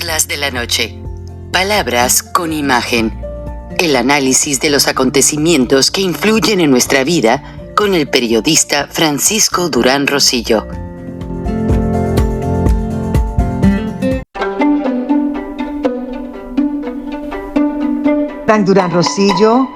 Perlas de la noche. Palabras con imagen. El análisis de los acontecimientos que influyen en nuestra vida con el periodista Francisco Durán Rosillo. Frank Durán Rosillo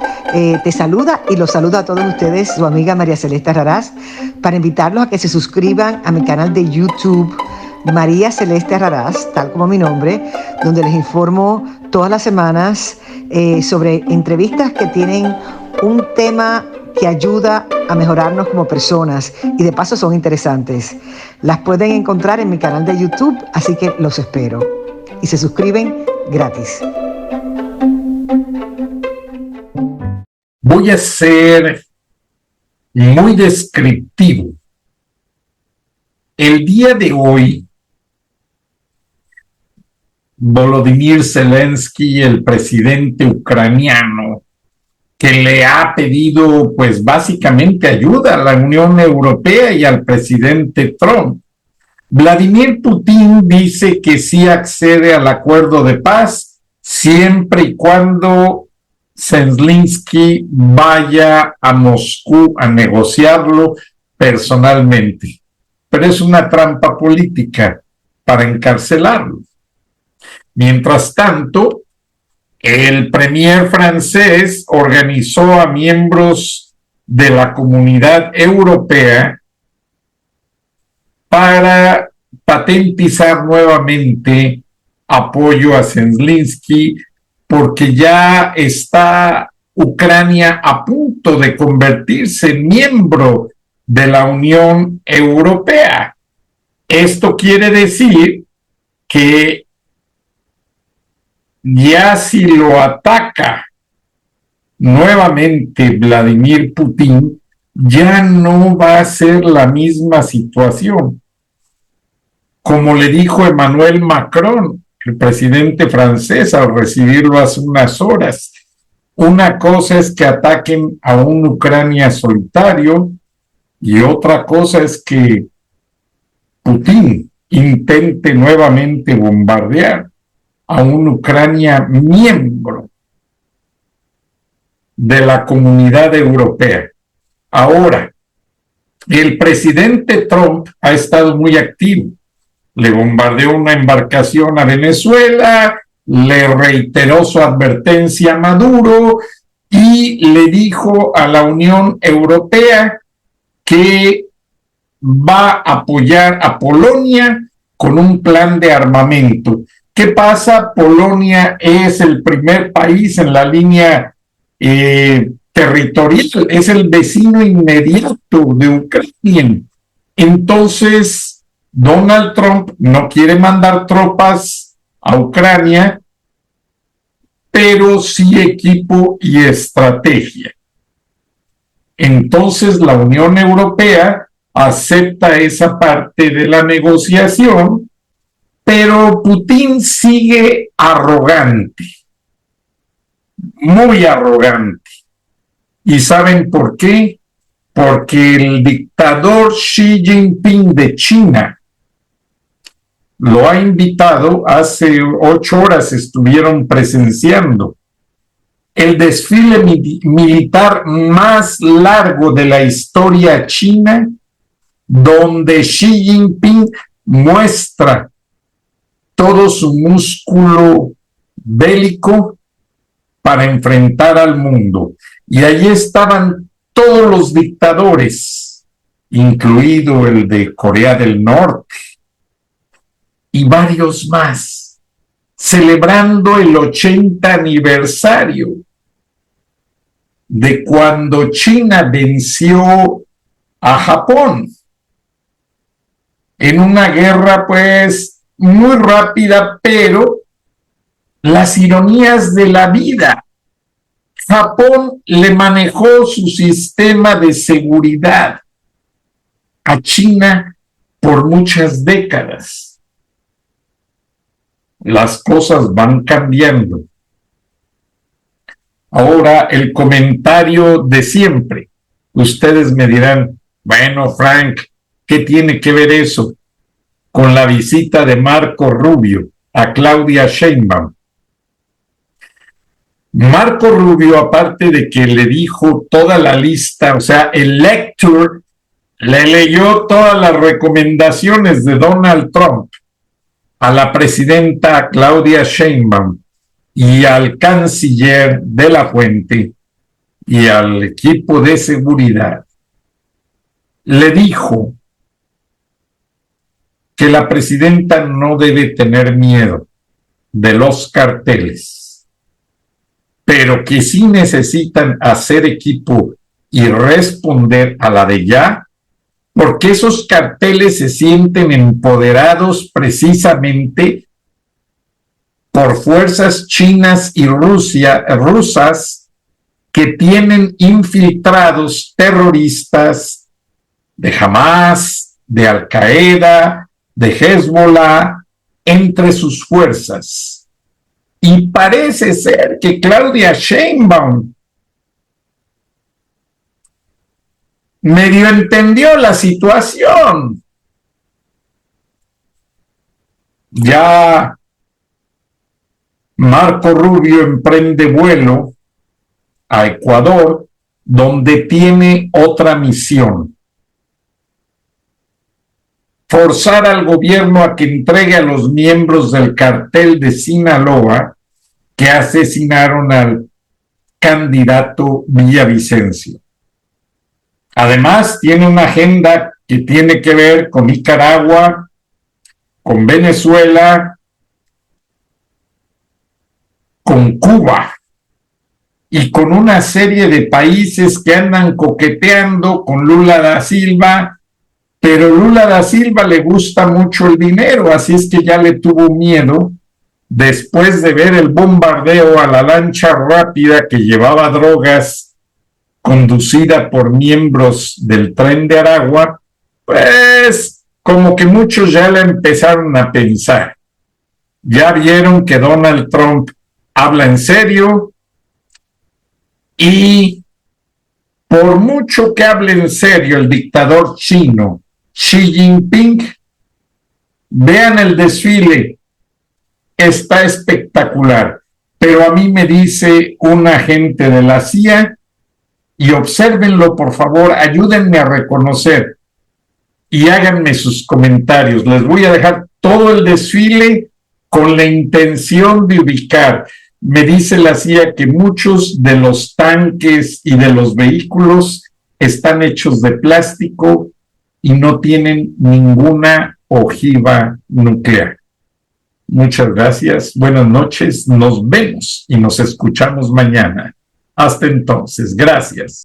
te saluda y los saluda a todos ustedes, su amiga María Celeste Raraz, para invitarlos a que se suscriban a mi canal de YouTube, María Celeste Raraz, tal como mi nombre, donde les informo todas las semanas sobre entrevistas que tienen un tema que ayuda a mejorarnos como personas y de paso son interesantes. Las pueden encontrar en mi canal de YouTube, así que los espero. Y se suscriben gratis. Voy a ser muy descriptivo. El día de hoy, Volodymyr Zelensky, el presidente ucraniano, que le ha pedido, pues básicamente ayuda a la Unión Europea y al presidente Trump. Vladimir Putin dice que sí accede al acuerdo de paz siempre y cuando Zelensky vaya a Moscú a negociarlo personalmente. Pero es una trampa política para encarcelarlo. Mientras tanto, el premier francés organizó a miembros de la Comunidad Europea para patentizar nuevamente apoyo a Zelensky, porque ya está Ucrania a punto de convertirse en miembro de la Unión Europea. Esto quiere decir que ya si lo ataca nuevamente Vladimir Putin, ya no va a ser la misma situación. Como le dijo Emmanuel Macron, el presidente francés, al recibirlo hace unas horas, una cosa es que ataquen a un Ucrania solitario y otra cosa es que Putin intente nuevamente bombardear a una Ucrania miembro de la Comunidad Europea. Ahora, el presidente Trump ha estado muy activo. Le bombardeó una embarcación a Venezuela, le reiteró su advertencia a Maduro y le dijo a la Unión Europea que va a apoyar a Polonia con un plan de armamento. ¿Qué pasa? Polonia es el primer país en la línea territorial, es el vecino inmediato de Ucrania. Entonces, Donald Trump no quiere mandar tropas a Ucrania, pero sí equipo y estrategia. Entonces, la Unión Europea acepta esa parte de la negociación, pero Putin sigue arrogante, muy arrogante. ¿Y saben por qué? Porque el dictador Xi Jinping de China lo ha invitado, hace 8 horas estuvieron presenciando el desfile militar más largo de la historia china, donde Xi Jinping muestra todo su músculo bélico para enfrentar al mundo. Y allí estaban todos los dictadores, incluido el de Corea del Norte, y varios más, celebrando el 80 aniversario de cuando China venció a Japón en una guerra pues muy rápida, pero las ironías de la vida. Japón le manejó su sistema de seguridad a China por muchas décadas. Las cosas van cambiando. Ahora, el comentario de siempre. Ustedes me dirán, bueno, Frank, ¿qué tiene que ver eso con la visita de Marco Rubio a Claudia Sheinbaum. Marco Rubio, aparte de que le dijo toda la lista, o sea, el lecture, le leyó todas las recomendaciones de Donald Trump a la presidenta Claudia Sheinbaum y al canciller de la Fuente y al equipo de seguridad. Le dijo que la presidenta no debe tener miedo de los carteles, pero que sí necesitan hacer equipo y responder a la de ya, porque esos carteles se sienten empoderados precisamente por fuerzas chinas y rusas que tienen infiltrados terroristas de Hamas, de Al Qaeda, de Hezbollah, entre sus fuerzas. Y parece ser que Claudia Sheinbaum medio entendió la situación. Ya Marco Rubio emprende vuelo a Ecuador, donde tiene otra misión: forzar al gobierno a que entregue a los miembros del cartel de Sinaloa que asesinaron al candidato Villavicencio. Además, tiene una agenda que tiene que ver con Nicaragua, con Venezuela, con Cuba y con una serie de países que andan coqueteando con Lula da Silva, pero Lula da Silva le gusta mucho el dinero, así es que ya le tuvo miedo después de ver el bombardeo a la lancha rápida que llevaba drogas conducida por miembros del Tren de Aragua. Pues como que muchos ya la empezaron a pensar. Ya vieron que Donald Trump habla en serio y por mucho que hable en serio el dictador chino Xi Jinping, vean el desfile, está espectacular. Pero a mí me dice un agente de la CIA, y obsérvenlo por favor, ayúdenme a reconocer y háganme sus comentarios. Les voy a dejar todo el desfile con la intención de ubicar. Me dice la CIA que muchos de los tanques y de los vehículos están hechos de plástico y no tienen ninguna ojiva nuclear. Muchas gracias, buenas noches, nos vemos y nos escuchamos mañana. Hasta entonces, gracias.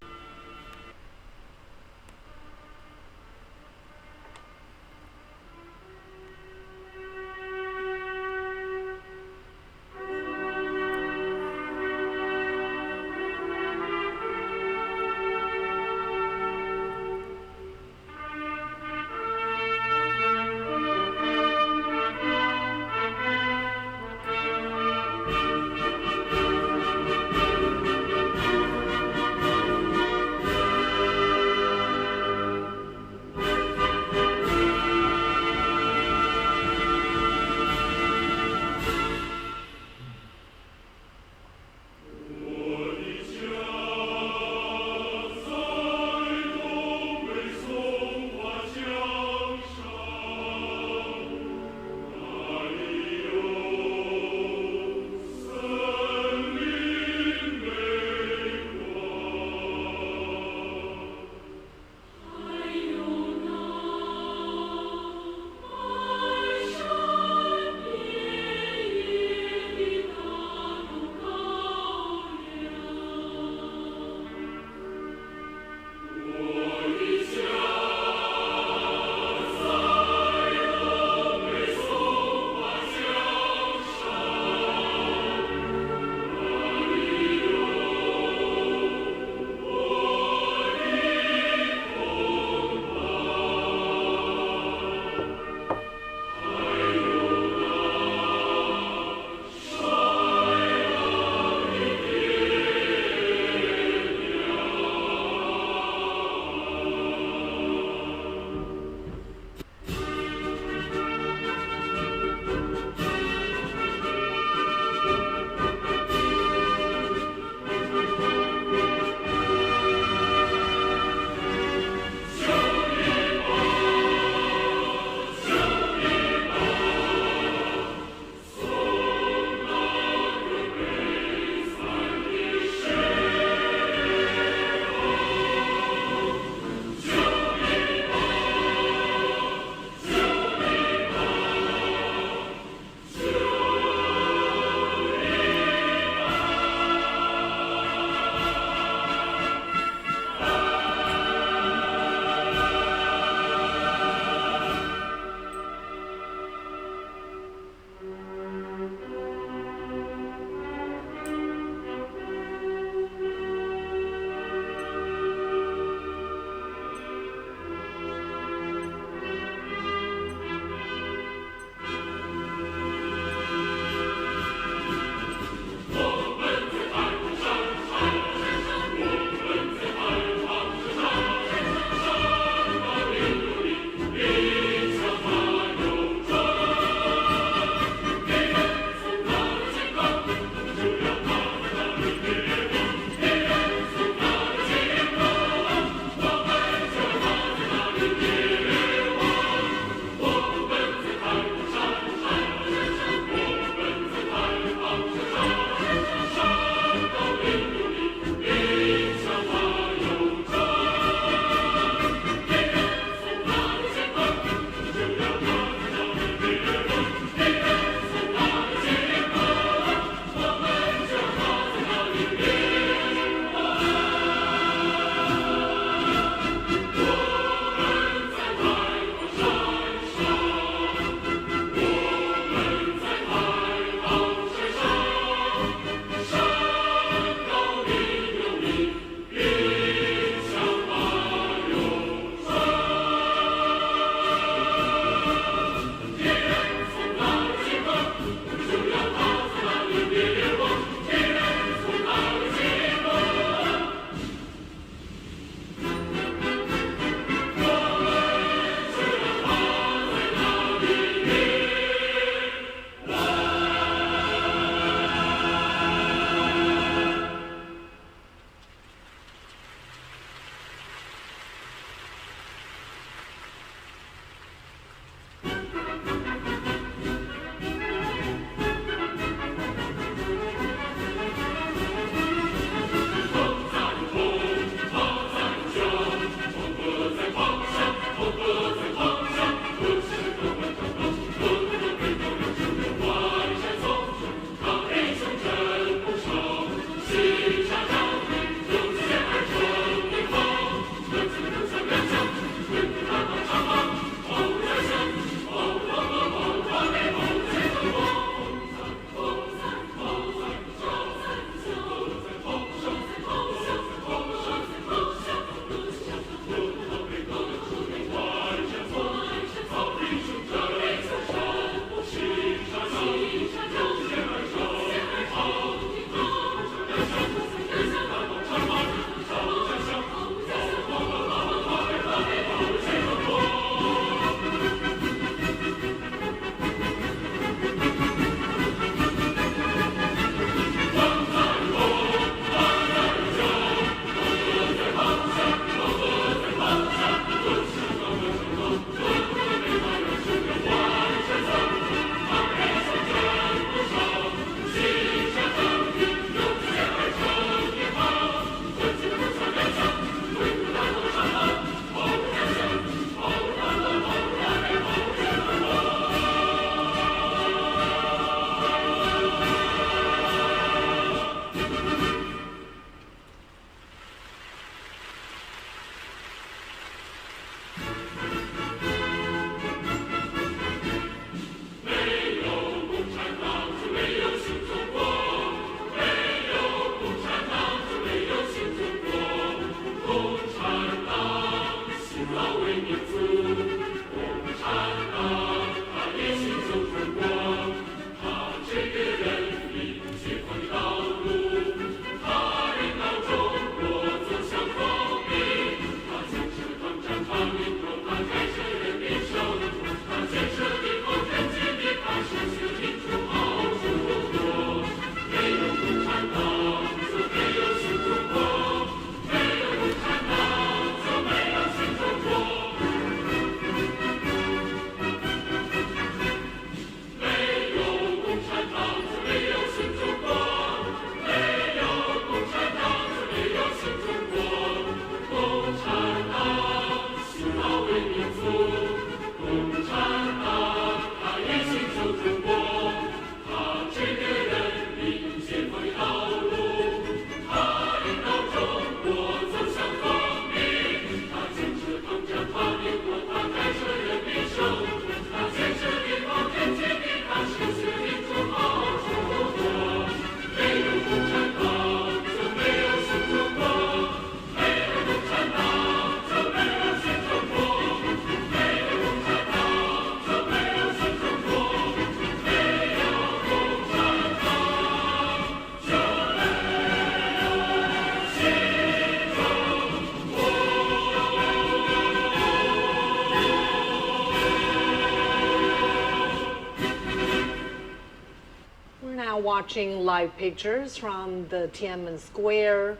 watching live pictures from the Tiananmen Square.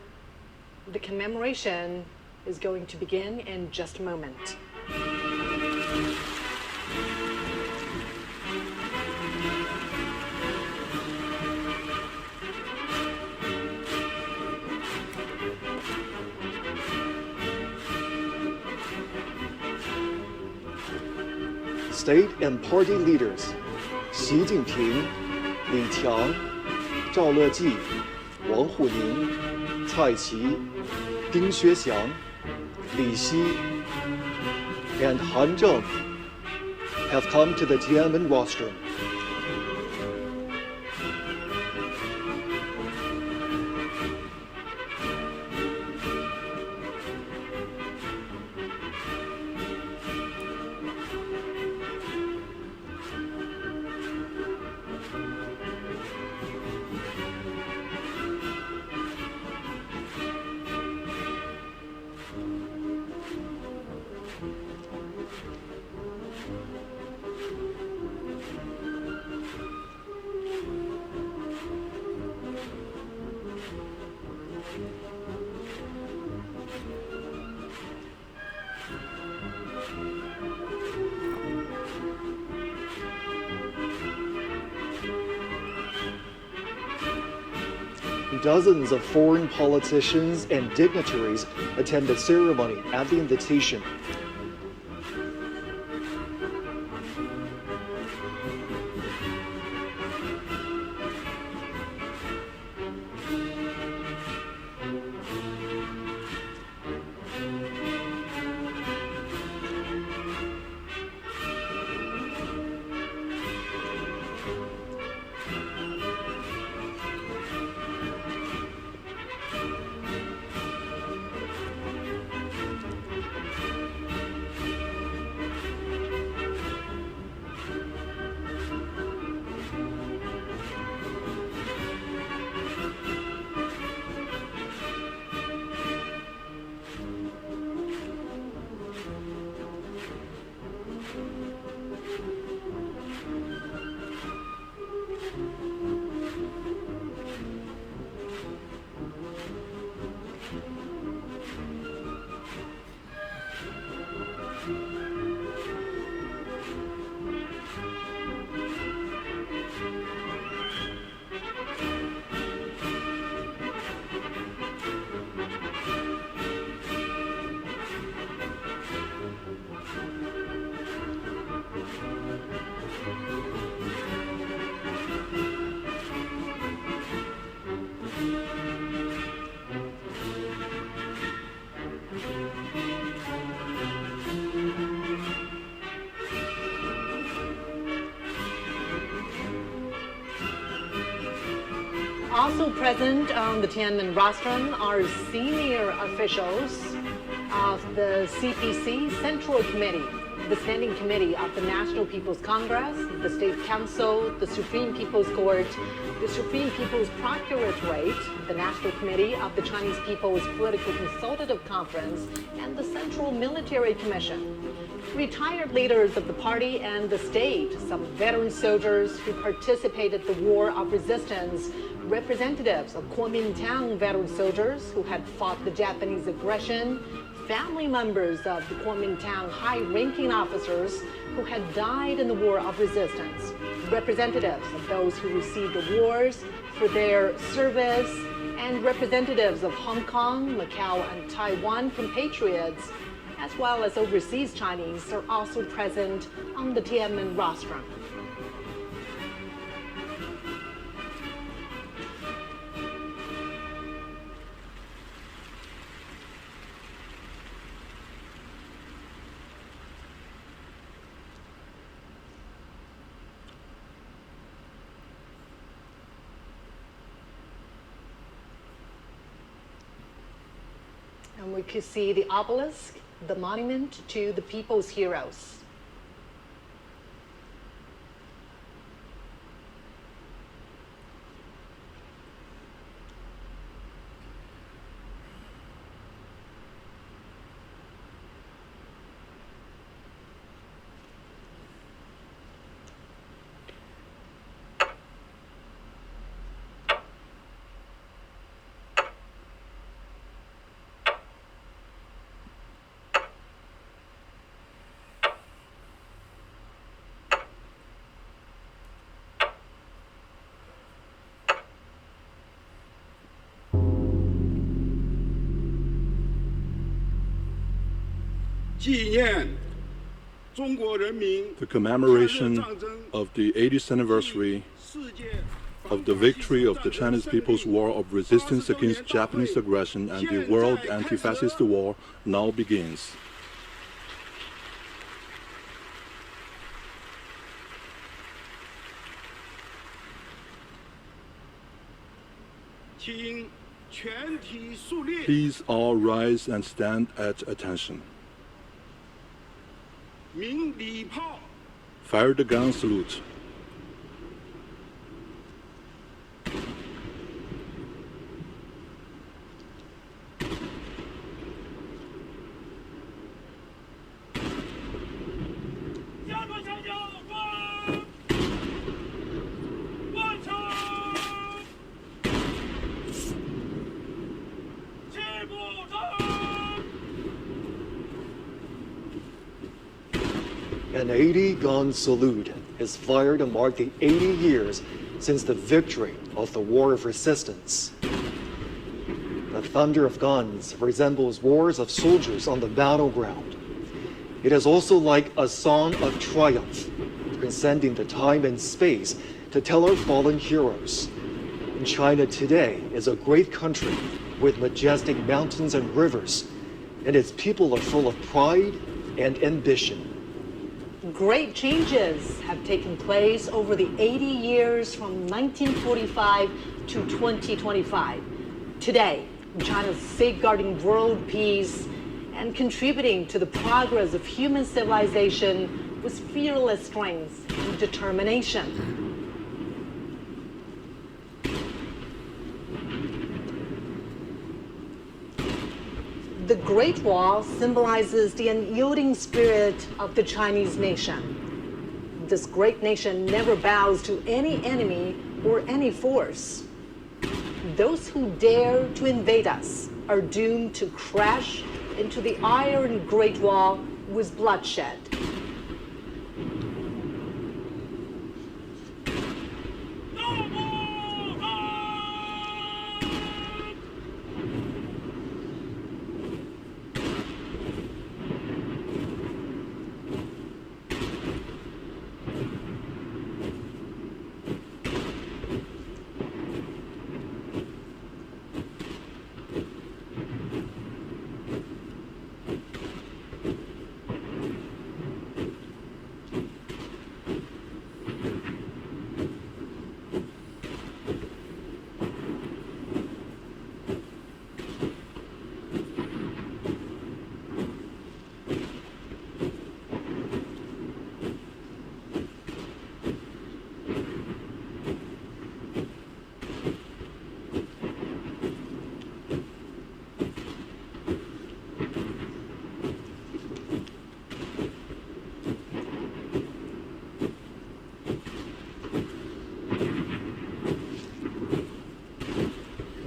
The commemoration is going to begin in just a moment. State and party leaders Xi Jinping, Li Qiang, Zhao Leji, Wang Huning, Cai Qi, Ding Xuexiang, Li Xi, and Han Zheng have come to the Tiananmen rostrum. Dozens of foreign politicians and dignitaries attend the ceremony at the invitation. Also present on the Tiananmen rostrum are senior officials of the CPC Central Committee, the Standing Committee of the National People's Congress, the State Council, the Supreme People's Court, the Supreme People's Procuratorate, the National Committee of the Chinese People's Political Consultative Conference, and the Central Military Commission. Retired leaders of the party and the state, some veteran soldiers who participated in the War of Resistance, representatives of Kuomintang veteran soldiers who had fought the Japanese aggression, family members of the Kuomintang high-ranking officers who had died in the War of Resistance, representatives of those who received awards for their service, and representatives of Hong Kong, Macau, and Taiwan compatriots, as well as overseas Chinese, are also present on the Tiananmen rostrum. And we could see the obelisk, the monument to the people's heroes. The commemoration of the 80th anniversary of the victory of the Chinese People's War of Resistance against Japanese aggression and the World Anti-Fascist War now begins. Please all rise and stand at attention. Fire the gun salute. An 80-gun salute is fired to mark the 80 years since the victory of the War of Resistance. The thunder of guns resembles roars of soldiers on the battleground. It is also like a song of triumph, transcending the time and space to tell our fallen heroes. China today is a great country with majestic mountains and rivers, and its people are full of pride and ambition. Great changes have taken place over the 80 years from 1945 to 2025. Today, China is safeguarding world peace and contributing to the progress of human civilization with fearless strength and determination. The Great Wall symbolizes the unyielding spirit of the Chinese nation. This great nation never bows to any enemy or any force. Those who dare to invade us are doomed to crash into the Iron Great Wall with bloodshed.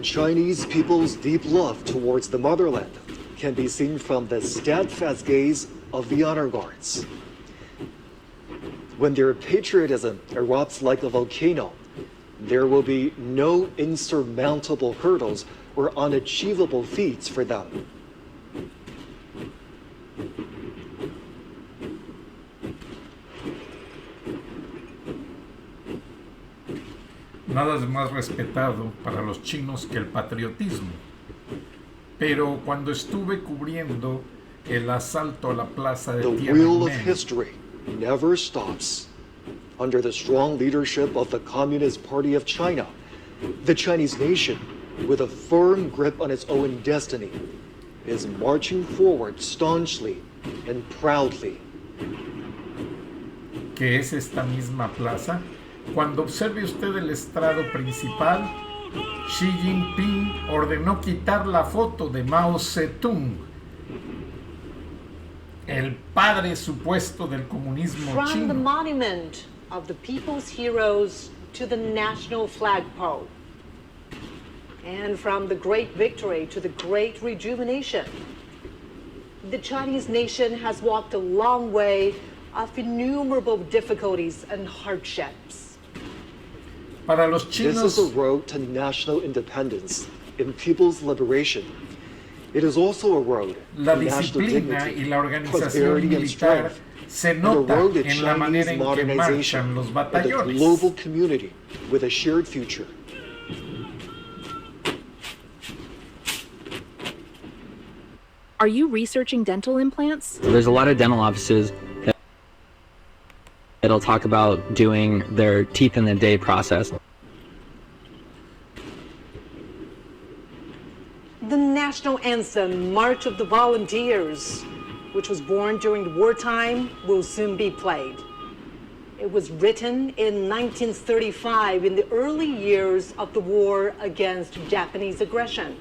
Chinese people's deep love towards the motherland can be seen from the steadfast gaze of the honor guards. When their patriotism erupts like a volcano, there will be no insurmountable hurdles or unachievable feats for them. Nada es más respetado para los chinos que el patriotismo. Pero cuando estuve cubriendo el asalto a la plaza de The wheel of Tiananmen, history never stops. Under the strong leadership of the Communist Party of China, the Chinese nation, with a firm grip on its own destiny, is marching forward staunchly and proudly. que es esta misma plaza, cuando observe usted el estrado principal, Xi Jinping ordenó quitar la foto de Mao Zedong, el padre supuesto del comunismo From the chino. monument of the people's heroes to the national flagpole. And from the great victory to the great rejuvenation. The Chinese nation has walked a long way of innumerable difficulties and hardships. Para los This is chinos, a road to national independence and people's liberation. It is also a road La to national disciplina dignity, y la organización prosperity and militar strength, se and a nota road to en la Chinese manera en que modernization marchan los and a batallones. global community with a shared future. Are you researching dental implants? There's a lot of dental offices that'll talk about doing their teeth in the day process. The national anthem, March of the Volunteers, which was born during wartime, will soon be played. It was written in 1935, in the early years of the war against Japanese aggression.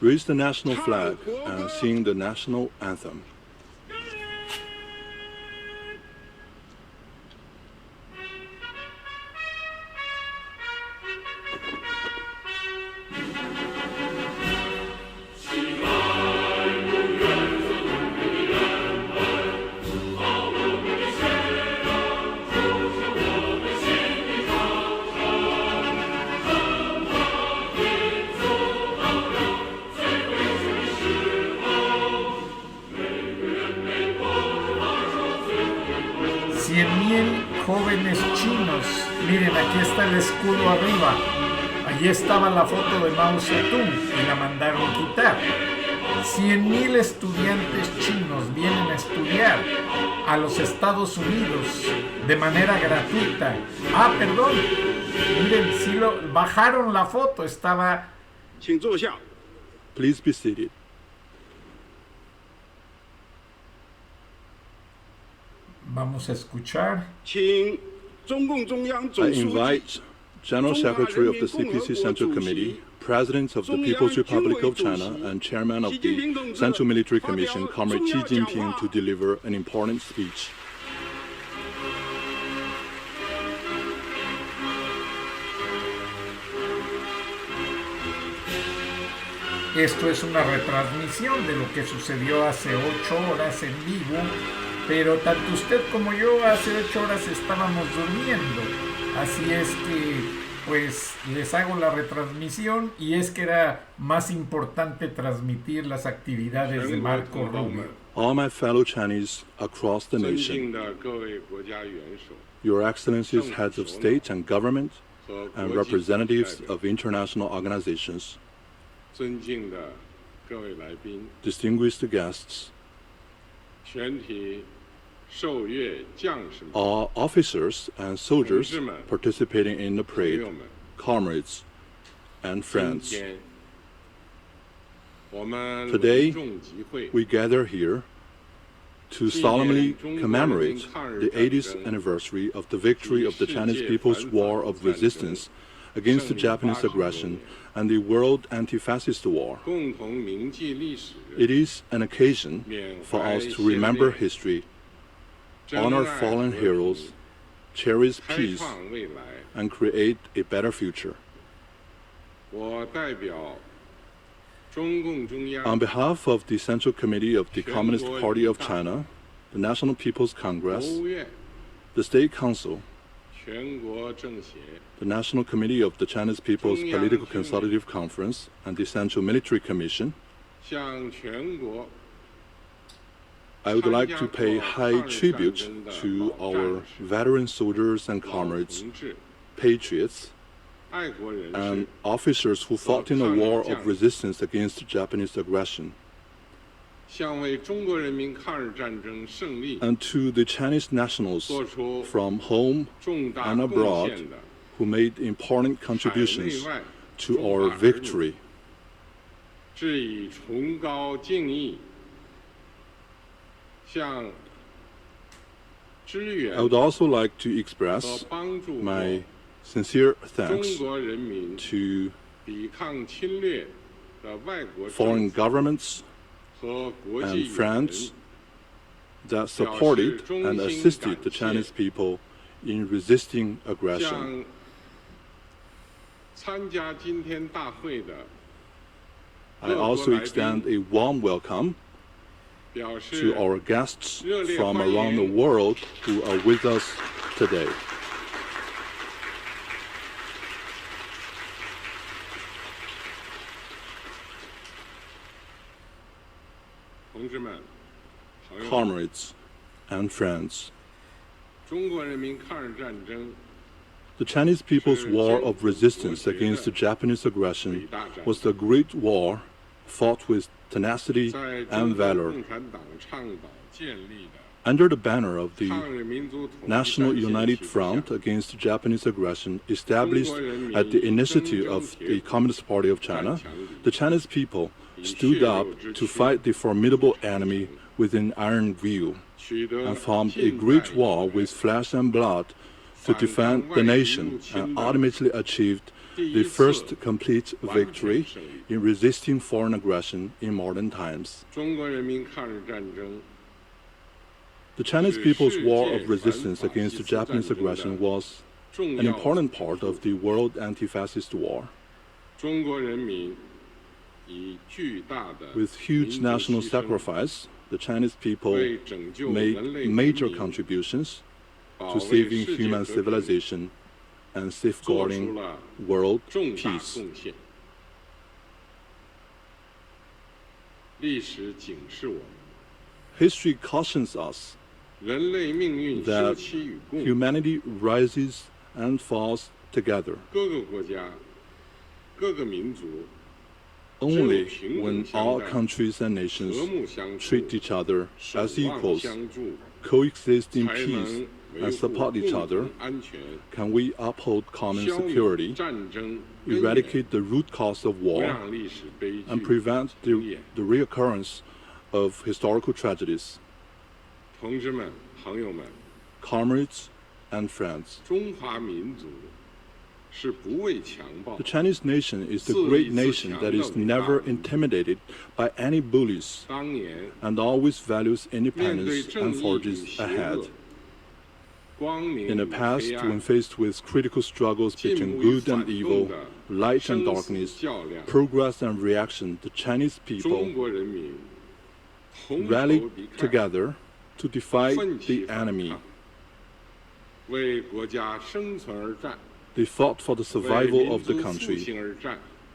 Raise the national flag and sing the national anthem. Jóvenes chinos, miren, aquí está el escudo arriba, allí estaba la foto de Mao Zedong y la mandaron quitar. 100,000 estudiantes chinos vienen a estudiar a los Estados Unidos de manera gratuita. Perdón, miren, sí bajaron la foto, estaba... Please be seated. Vamos a escuchar. I invite General Secretary of the CPC Central Committee, President of the People's Republic of China, and Chairman of the Central Military Commission, Comrade Xi Jinping, to deliver an important speech. Esto es una retransmisión de lo que sucedió hace 8 horas en vivo, pero tanto usted como yo hace 8 horas estábamos durmiendo. Así es que, pues, les hago la retransmisión, y es que era más importante transmitir las actividades de Marco Rubio. All my fellow Chinese across the nation, Your Excellencies, heads of state and government, and representatives of international organizations, distinguished guests, all officers and soldiers participating in the parade, comrades and friends. Today, we gather here to solemnly commemorate the 80th anniversary of the victory of the Chinese People's War of Resistance against the Japanese aggression and the World Anti-Fascist War. It is an occasion for us to remember history, honor fallen heroes, cherish peace, and create a better future. On behalf of the Central Committee of the Communist Party of China, the National People's Congress, the State Council, the National Committee of the Chinese People's Political Consultative Conference, and the Central Military Commission, I would like to pay high tribute to our veteran soldiers and comrades, patriots, and officers who fought in a war of resistance against Japanese aggression, and to the Chinese nationals from home and abroad who made important contributions to our victory. I would also like to express my sincere thanks to foreign governments and friends that supported and assisted the Chinese people in resisting aggression. I also extend a warm welcome to our guests from around the world who are with us today. Comrades and friends, the Chinese People's War of Resistance against the Japanese aggression was the Great War fought with tenacity and valor. Under the banner of the National United Front against Japanese aggression, established at the initiative of the Communist Party of China, the Chinese people stood up to fight the formidable enemy within iron view and formed a great war with flesh and blood to defend the nation, and ultimately achieved the first complete victory in resisting foreign aggression in modern times. The Chinese People's War of Resistance against Japanese aggression was an important part of the World Anti-Fascist War. With huge national sacrifice, the Chinese people made major contributions to saving human civilization and safeguarding world peace. History cautions us that humanity rises and falls together. Only when all countries and nations treat each other as equals, coexist in peace, and support each other, can we uphold common security, eradicate the root cause of war, and prevent the reoccurrence of historical tragedies. Comrades and friends, the Chinese nation is the great nation that is never intimidated by any bullies and always values independence and forges ahead. In the past, when faced with critical struggles between good and evil, light and darkness, progress and reaction, the Chinese people rallied together to defy the enemy. They fought for the survival of the country,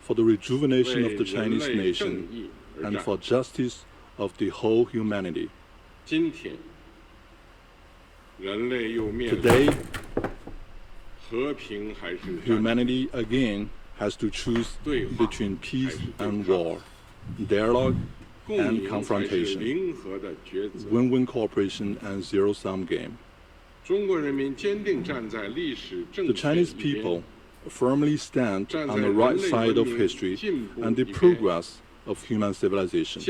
for the rejuvenation of the Chinese nation, and for justice of the whole humanity. Today, humanity again has to choose between peace and war, dialogue and confrontation, win-win cooperation and zero-sum game. The Chinese people firmly stand on the right side of history and the progress of human civilization.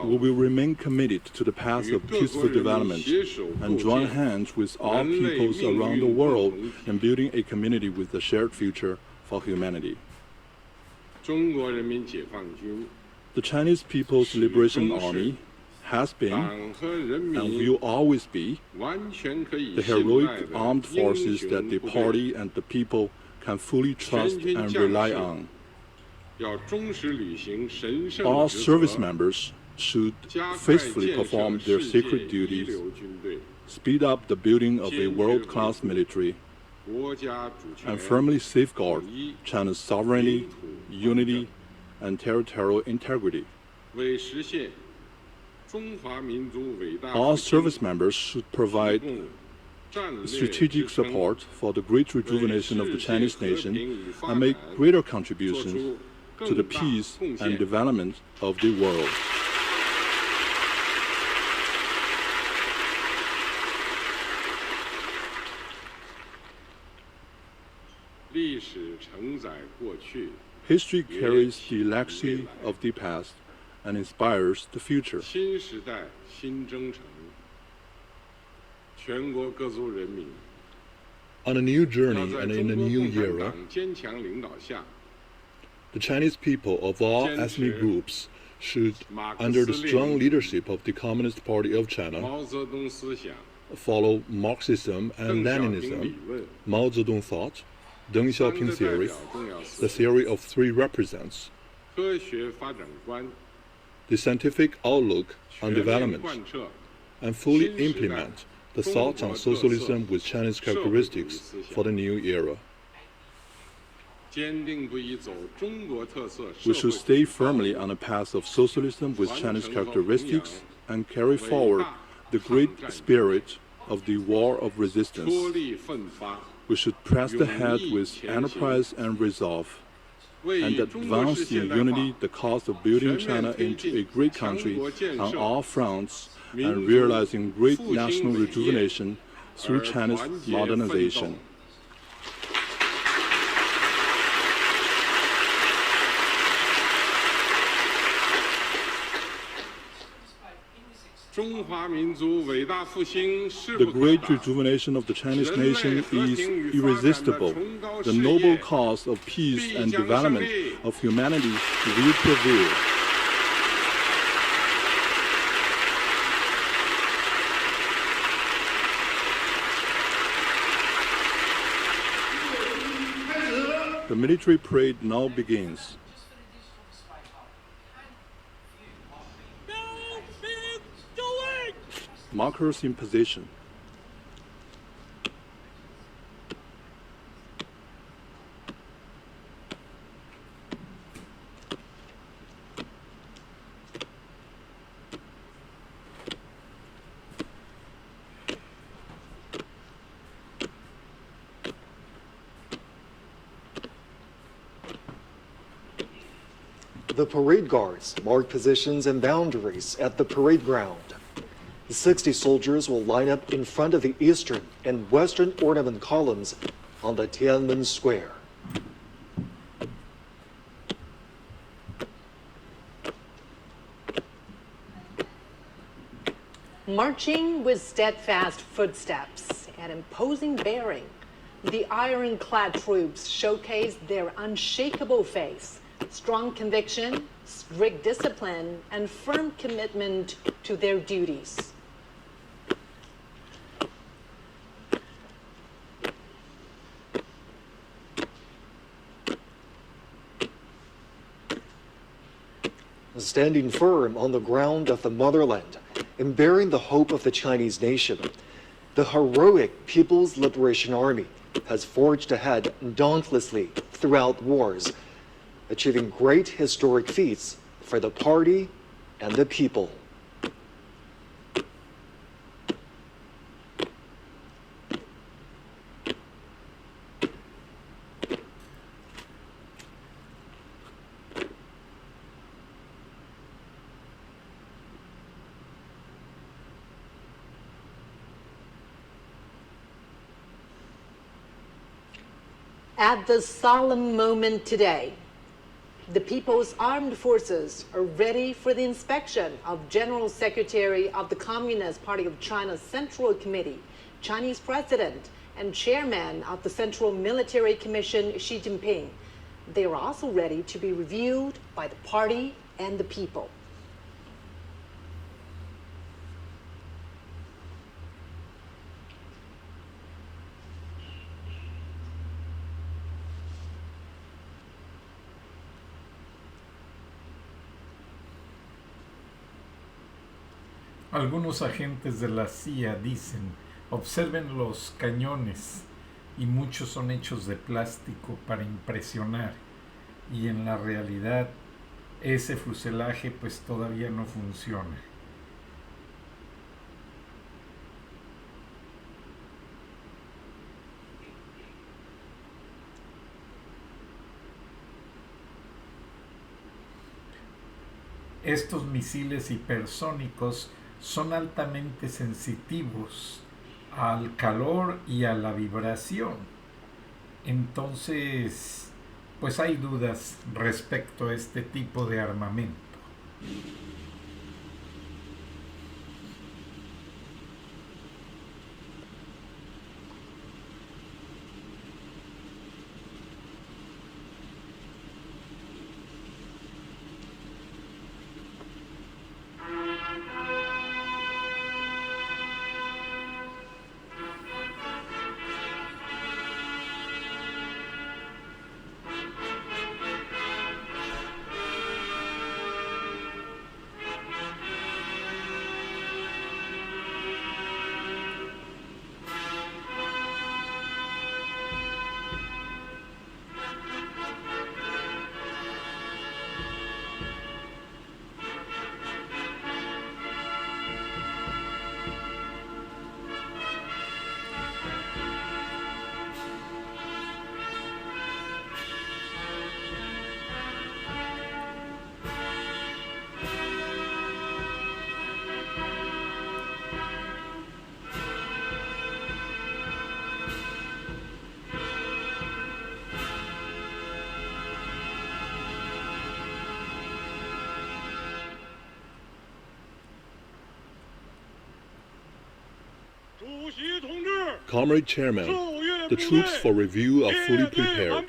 We will remain committed to the path of peaceful development and join hands with all peoples around the world in building a community with a shared future for humanity. The Chinese People's Liberation Army has been and will always be the heroic armed forces that the party and the people can fully trust and rely on. All service members should faithfully perform their sacred duties, speed up the building of a world-class military, and firmly safeguard China's sovereignty, unity, and territorial integrity. All service members should provide strategic support for the great rejuvenation of the Chinese nation and make greater contributions to the peace and development of the world. History carries the legacy of the past and inspires the future. On a new journey and in a new era, the Chinese people of all ethnic groups should, under the strong leadership of the Communist Party of China, follow Marxism and Leninism, Mao Zedong thought, Deng Xiaoping theory, the theory of three represents, the scientific outlook on development, and fully implement the thoughts on socialism with Chinese characteristics for the new era. We should stay firmly on the path of socialism with Chinese characteristics and carry forward the great spirit of the war of resistance. We should press ahead with enterprise and resolve, and advance in unity the cause of building China into a great country on all fronts and realizing great national rejuvenation through China's modernization. The great rejuvenation of the Chinese nation is irresistible. The noble cause of peace and development of humanity will prevail. The military parade now begins. Markers in position. The parade guards mark positions and boundaries at the parade ground. The 60 soldiers will line up in front of the eastern and western ornament columns on the Tiananmen Square. Marching with steadfast footsteps and imposing bearing, the ironclad troops showcase their unshakable faith, strong conviction, strict discipline, and firm commitment to their duties. Standing firm on the ground of the motherland and bearing the hope of the Chinese nation, the heroic People's Liberation Army has forged ahead dauntlessly throughout wars, achieving great historic feats for the party and the people. At this solemn moment today, the People's Armed Forces are ready for the inspection of General Secretary of the Communist Party of China's Central Committee, Chinese President, and Chairman of the Central Military Commission, Xi Jinping. They are also ready to be reviewed by the party and the people. Algunos agentes de la CIA dicen, observen los cañones, y muchos son hechos de plástico para impresionar, y en la realidad ese fuselaje pues todavía no funciona. Estos misiles hipersónicos son altamente sensitivos al calor y a la vibración. Entonces, pues hay dudas respecto a este tipo de armamento. Comrade Chairman, the troops for review are fully prepared.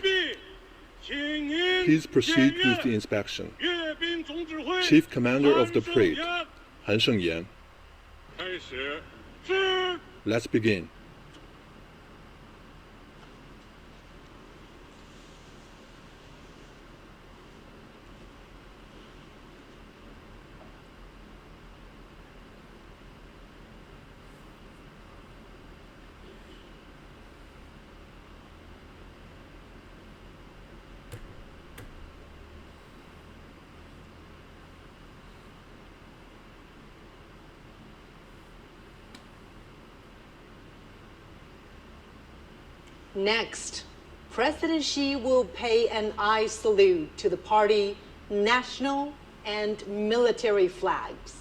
Please proceed with the inspection. Chief Commander of the Parade, Han Shengyan. Let's begin. Next, President Xi will pay an eye salute to the party national and military flags.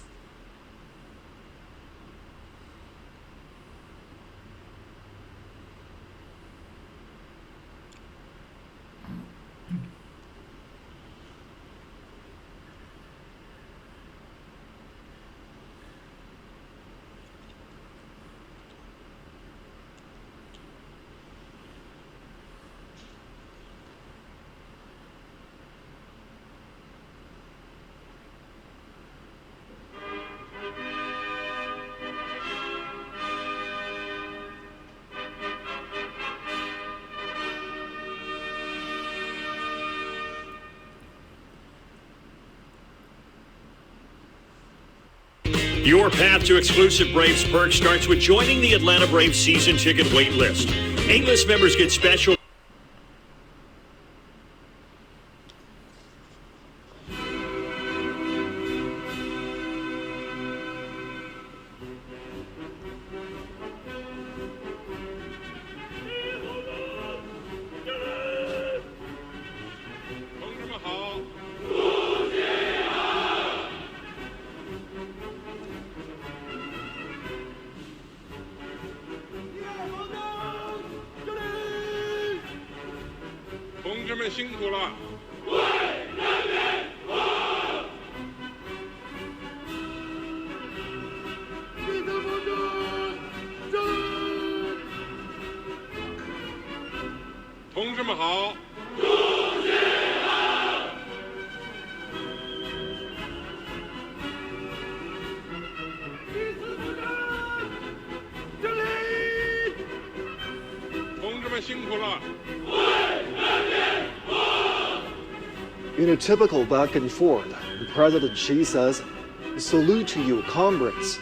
Your path to exclusive Braves perks starts with joining the Atlanta Braves season ticket wait list. A-list members get special. In a typical back and forth, President Xi says, "Salute to you, comrades."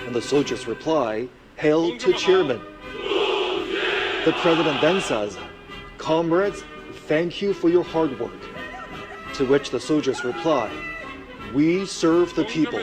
And the soldiers reply, "Hail to Chairman." The president then says, "Comrades, thank you for your hard work." To which the soldiers reply, "We serve the people."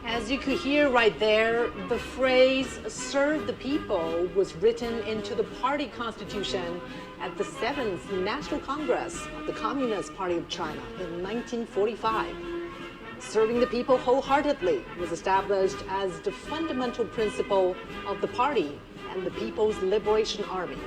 As you could hear right there, the phrase "serve the people" was written into the party constitution at the 7th National Congress of the Communist Party of China in 1945. Serving the people wholeheartedly was established as the fundamental principle of the party and the People's Liberation Army.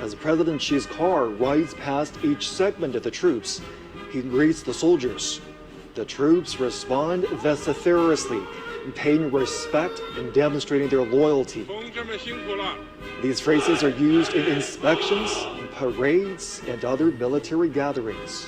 As President Xi's car rides past each segment of the troops, he greets the soldiers. The troops respond vociferously, paying respect and demonstrating their loyalty. These phrases are used in inspections, parades, and other military gatherings.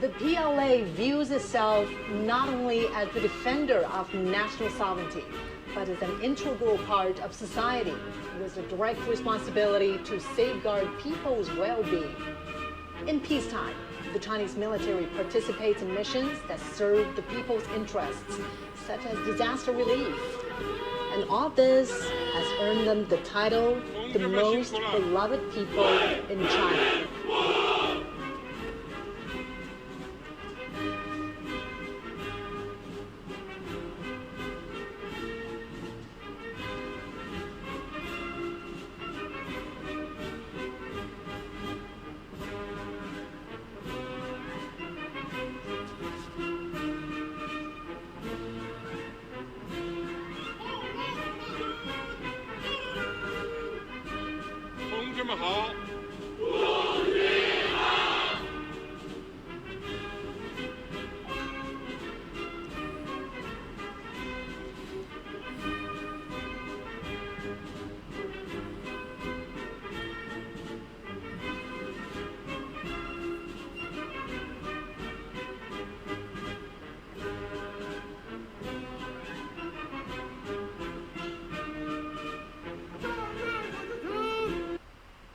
The PLA views itself not only as the defender of national sovereignty, but as an integral part of society with a direct responsibility to safeguard people's well-being. In peacetime, the Chinese military participates in missions that serve the people's interests, such as disaster relief. And all this has earned them the title, the most beloved people in China.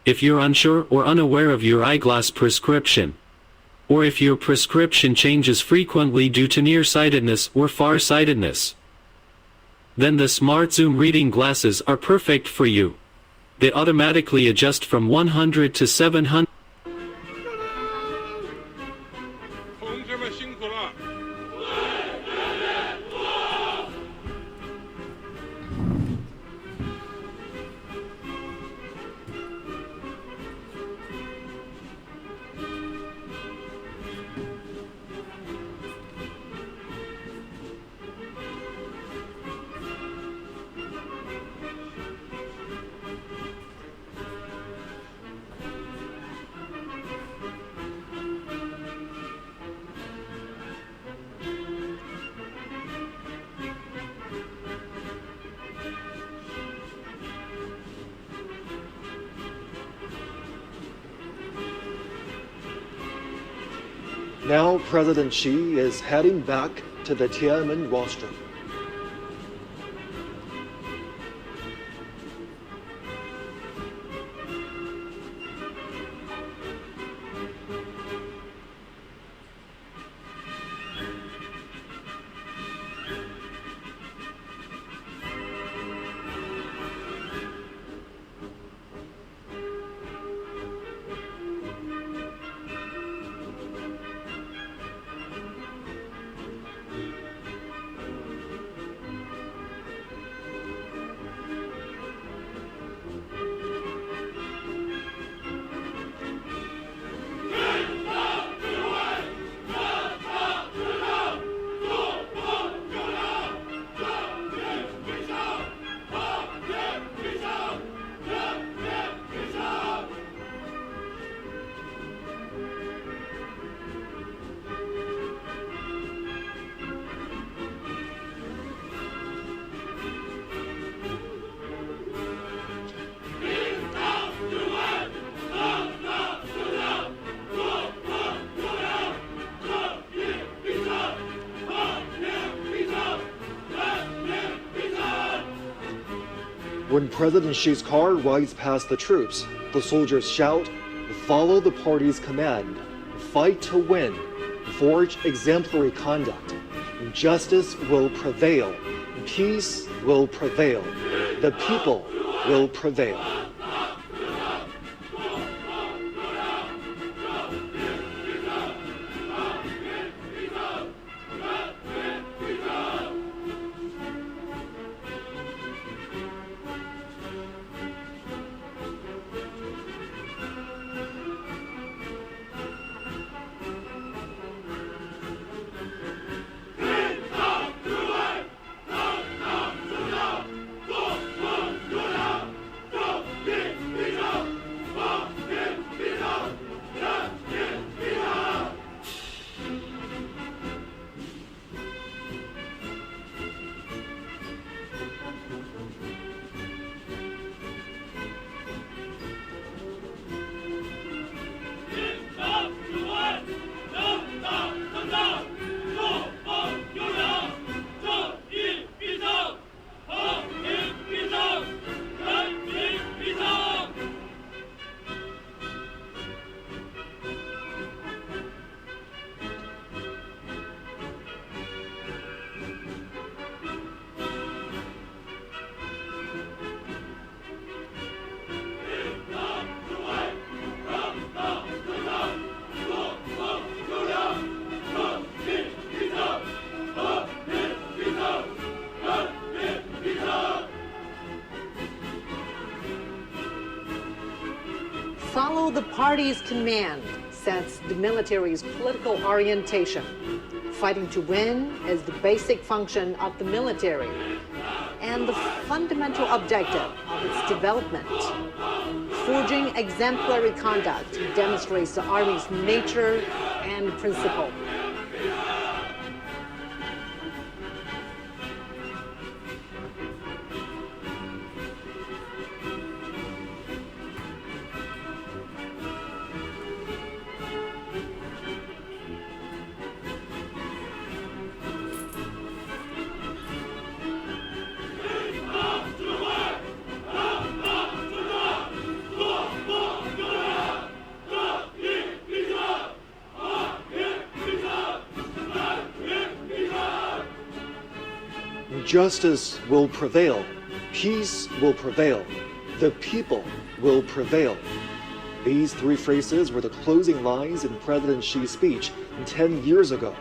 If you're unsure or unaware of your eyeglass prescription, or if your prescription changes frequently due to nearsightedness or farsightedness, then the Smart Zoom reading glasses are perfect for you. They automatically adjust from 100 to 700. Now President Xi is heading back to the Tiananmen rostrum. When President Xi's car rides past the troops, the soldiers shout, "Follow the party's command, fight to win, forge exemplary conduct. Justice will prevail, peace will prevail, the people will prevail." Follow the party's command sets the military's political orientation. Fighting to win is the basic function of the military and the fundamental objective of its development. Forging exemplary conduct demonstrates the Army's nature and principle. Justice will prevail. Peace will prevail. The people will prevail. These three phrases were the closing lines in President Xi's speech 10 years ago,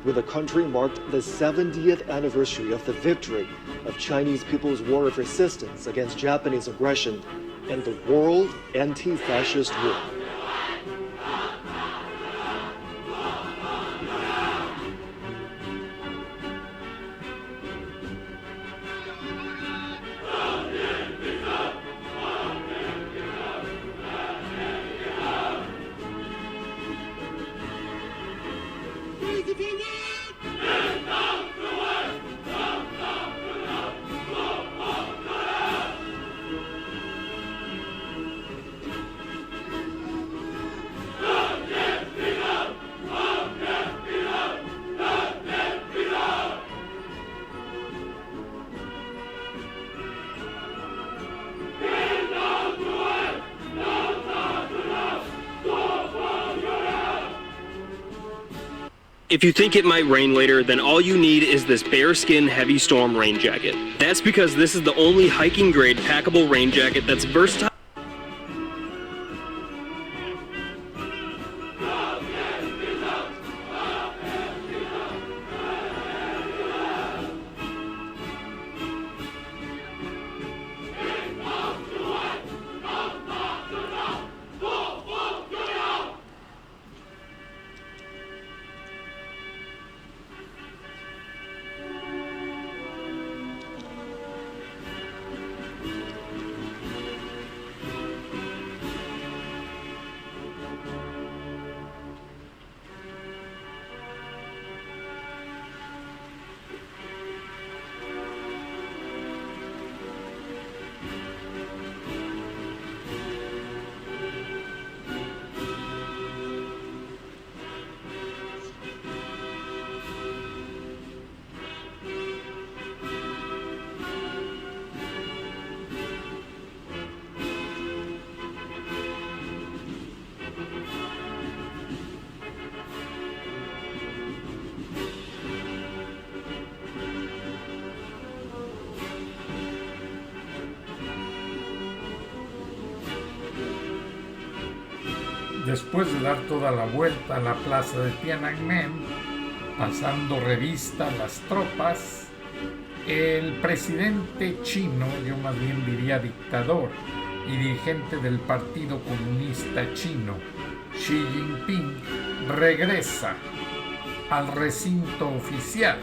when the country marked the 70th anniversary of the victory of Chinese People's War of Resistance against Japanese aggression and the World Anti-Fascist War. If you think it might rain later, then all you need is this bearskin heavy storm rain jacket. That's because this is the only hiking grade packable rain jacket that's versatile. Después de dar toda la vuelta a la plaza de Tiananmen, pasando revista a las tropas, el presidente chino, yo más bien diría dictador, y dirigente del Partido Comunista Chino, Xi Jinping, regresa al recinto oficial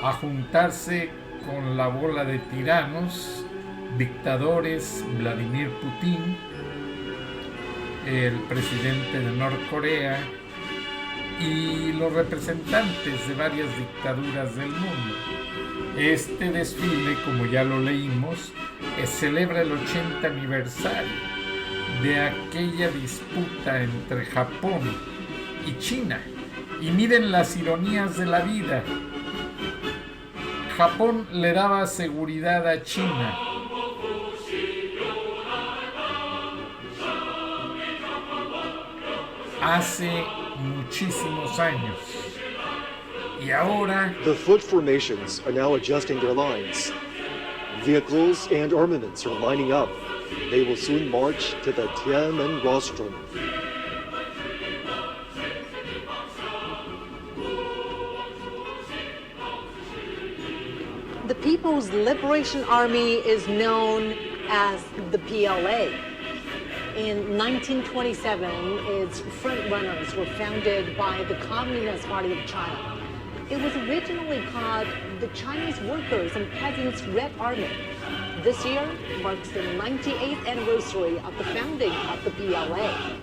a juntarse con la bola de tiranos, dictadores, Vladimir Putin, el presidente de Norcorea y los representantes de varias dictaduras del mundo. Este desfile, como ya lo leímos, celebra el 80 aniversario de aquella disputa entre Japón y China. Y miren las ironías de la vida. Japón le daba seguridad a China. Hace muchísimos años. Y ahora... The foot formations are now adjusting their lines. Vehicles and armaments are lining up. They will soon march to the Tiananmen rostrum. The People's Liberation Army is known as the PLA. In 1927, its frontrunners were founded by the Communist Party of China. It was originally called the Chinese Workers' and Peasants' Red Army. This year marks the 98th anniversary of the founding of the PLA.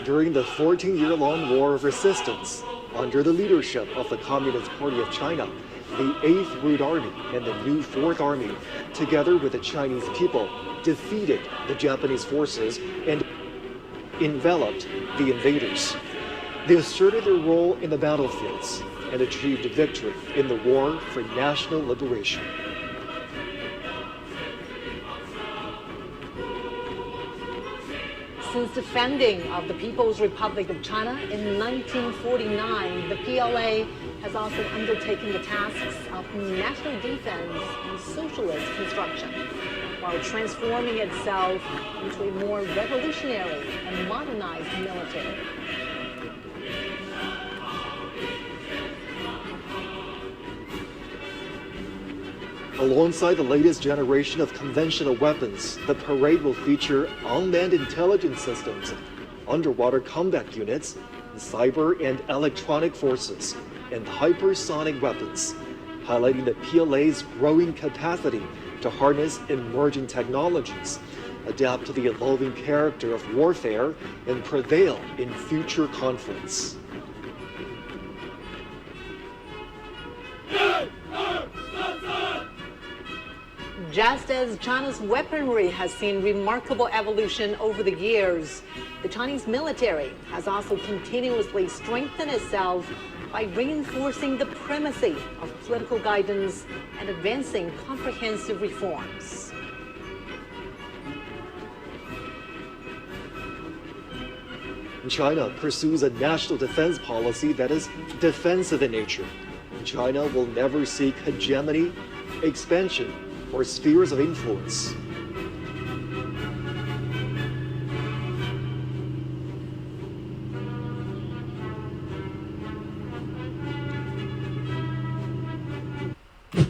During the 14-year-long War of Resistance, under the leadership of the Communist Party of China, the 8th Root Army and the new 4th Army, together with the Chinese people, defeated the Japanese forces and enveloped the invaders. They asserted their role in the battlefields and achieved victory in the war for national liberation. Since the founding of the People's Republic of China in 1949, the PLA has also undertaken the tasks of national defense and socialist construction, while transforming itself into a more revolutionary and modernized military. Alongside the latest generation of conventional weapons, the parade will feature unmanned intelligence systems, underwater combat units, cyber and electronic forces, and hypersonic weapons, highlighting the PLA's growing capacity to harness emerging technologies, adapt to the evolving character of warfare, and prevail in future conflicts. Just as China's weaponry has seen remarkable evolution over the years, the Chinese military has also continuously strengthened itself by reinforcing the primacy of political guidance and advancing comprehensive reforms. China pursues a national defense policy that is defensive in nature. China will never seek hegemony, expansion, or spheres of influence.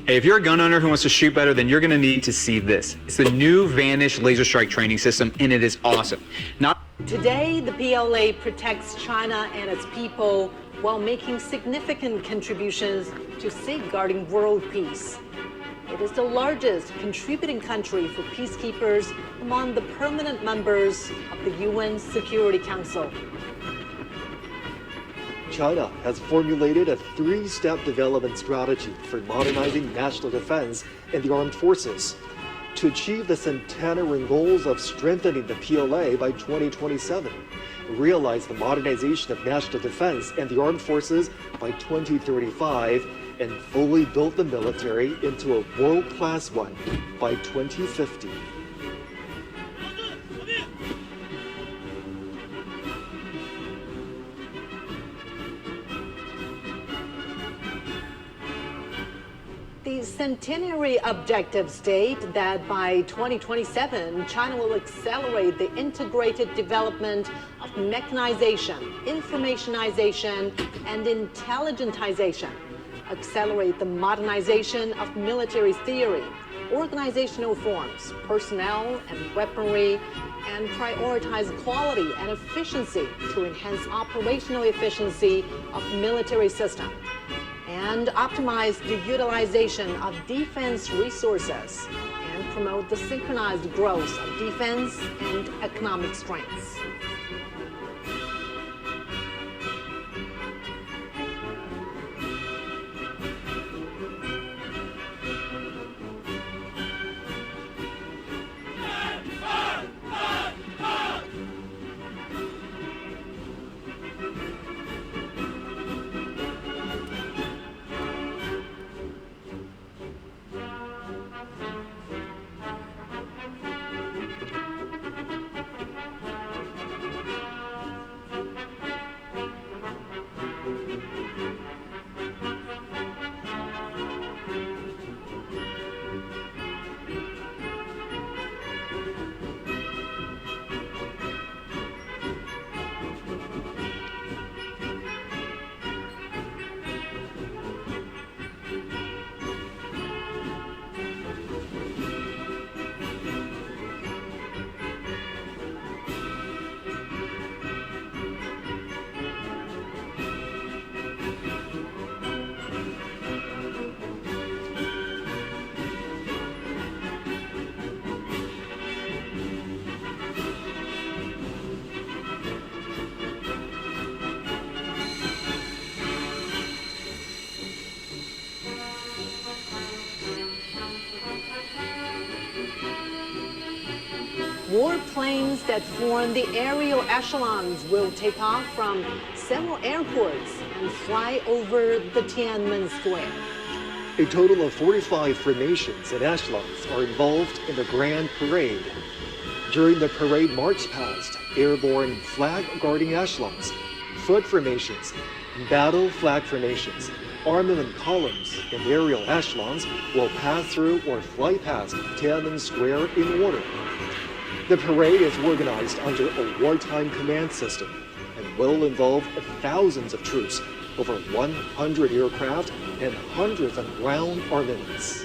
Hey, if you're a gun owner who wants to shoot better, then you're going to need to see this. It's the new Vanish laser strike training system, and it is awesome. Today, the PLA protects China and its people while making significant contributions to safeguarding world peace. It is the largest contributing country for peacekeepers among the permanent members of the UN Security Council. China has formulated a three-step development strategy for modernizing national defense and the armed forces to achieve the centenarian goals of strengthening the PLA by 2027, realize the modernization of national defense and the armed forces by 2035, and fully build the military into a world-class one by 2050. The centenary objectives state that by 2027, China will accelerate the integrated development of mechanization, informationization, and intelligentization, accelerate the modernization of military theory, organizational forms, personnel and weaponry, and prioritize quality and efficiency to enhance operational efficiency of military system, and optimize the utilization of defense resources and promote the synchronized growth of defense and economic strengths. warplanes that form the aerial echelons will take off from several airports and fly over the Tiananmen Square. A total of 45 formations and echelons are involved in the Grand Parade. During the parade march past, airborne flag-guarding echelons, foot formations, battle flag formations, armament columns, and aerial echelons will pass through or fly past Tiananmen Square in order. The parade is organized under a wartime command system and will involve thousands of troops, over 100 aircraft, and hundreds of ground armaments.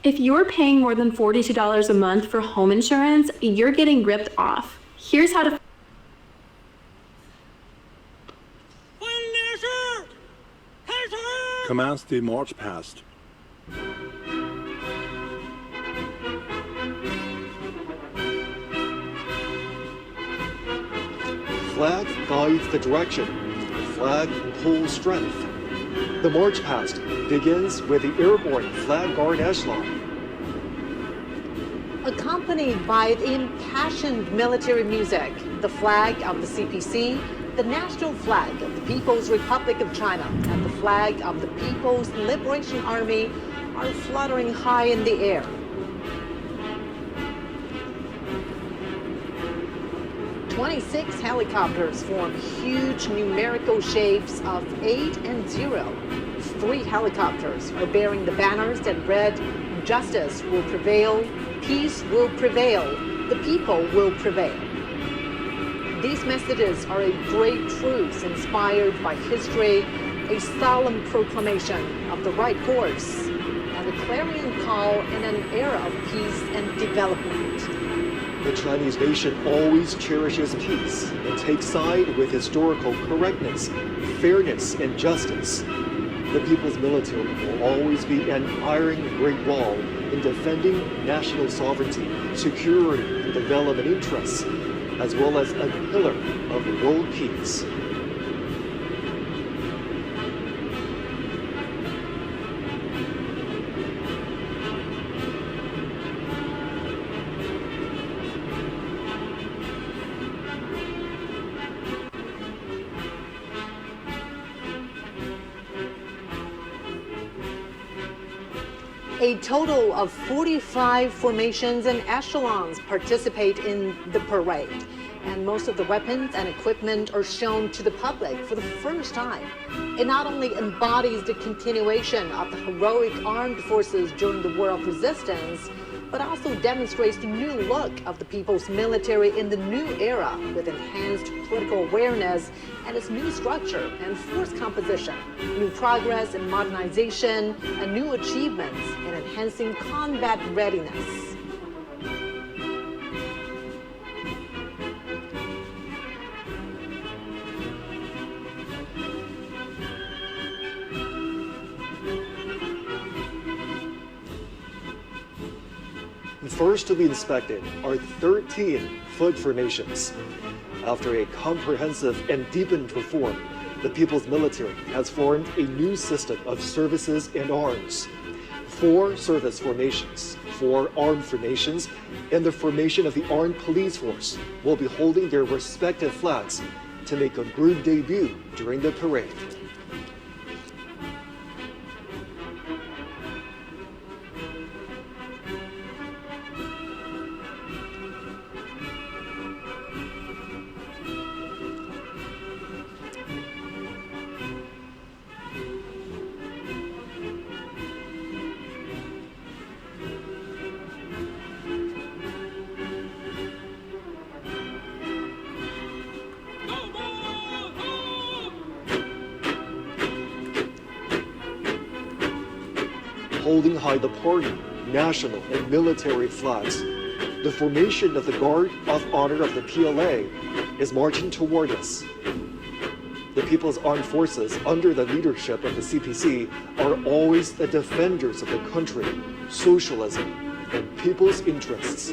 If you're paying more than $42 a month for home insurance, you're getting ripped off. Here's how to... Commence the march past. Flag guides the direction. Flag pulls strength. The march past begins with the airborne flag guard echelon. Accompanied by the impassioned military music, the flag of the CPC, the national flag of the People's Republic of China, and the flag of the People's Liberation Army are fluttering high in the air. 26 helicopters form huge numerical shapes of 8 and 0. 3 helicopters are bearing the banners that read, "Justice will prevail, peace will prevail, the people will prevail." These messages are a great truce inspired by history, a solemn proclamation of the right course, and a clarion call in an era of peace and development. The Chinese nation always cherishes peace and takes side with historical correctness, fairness, and justice. The People's Military will always be an iron great wall in defending national sovereignty, security, and development interests, as well as a pillar of world peace. A total of 45 formations and echelons participate in the parade, and most of the weapons and equipment are shown to the public for the first time. It not only embodies the continuation of the heroic armed forces during the War of Resistance, but also demonstrates the new look of the people's military in the new era with enhanced political awareness and its new structure and force composition, new progress in modernization, and new achievements in enhancing combat readiness. First to be inspected are 13 foot formations. After a comprehensive and deepened reform, the People's Military has formed a new system of services and arms. 4 service formations, 4 armed formations, and the formation of the Armed Police Force will be holding their respective flags to make a group debut during the parade. Holding high the party, national, and military flags, the formation of the Guard of Honor of the PLA is marching toward us. The People's Armed Forces, under the leadership of the CPC, are always the defenders of the country, socialism, and people's interests.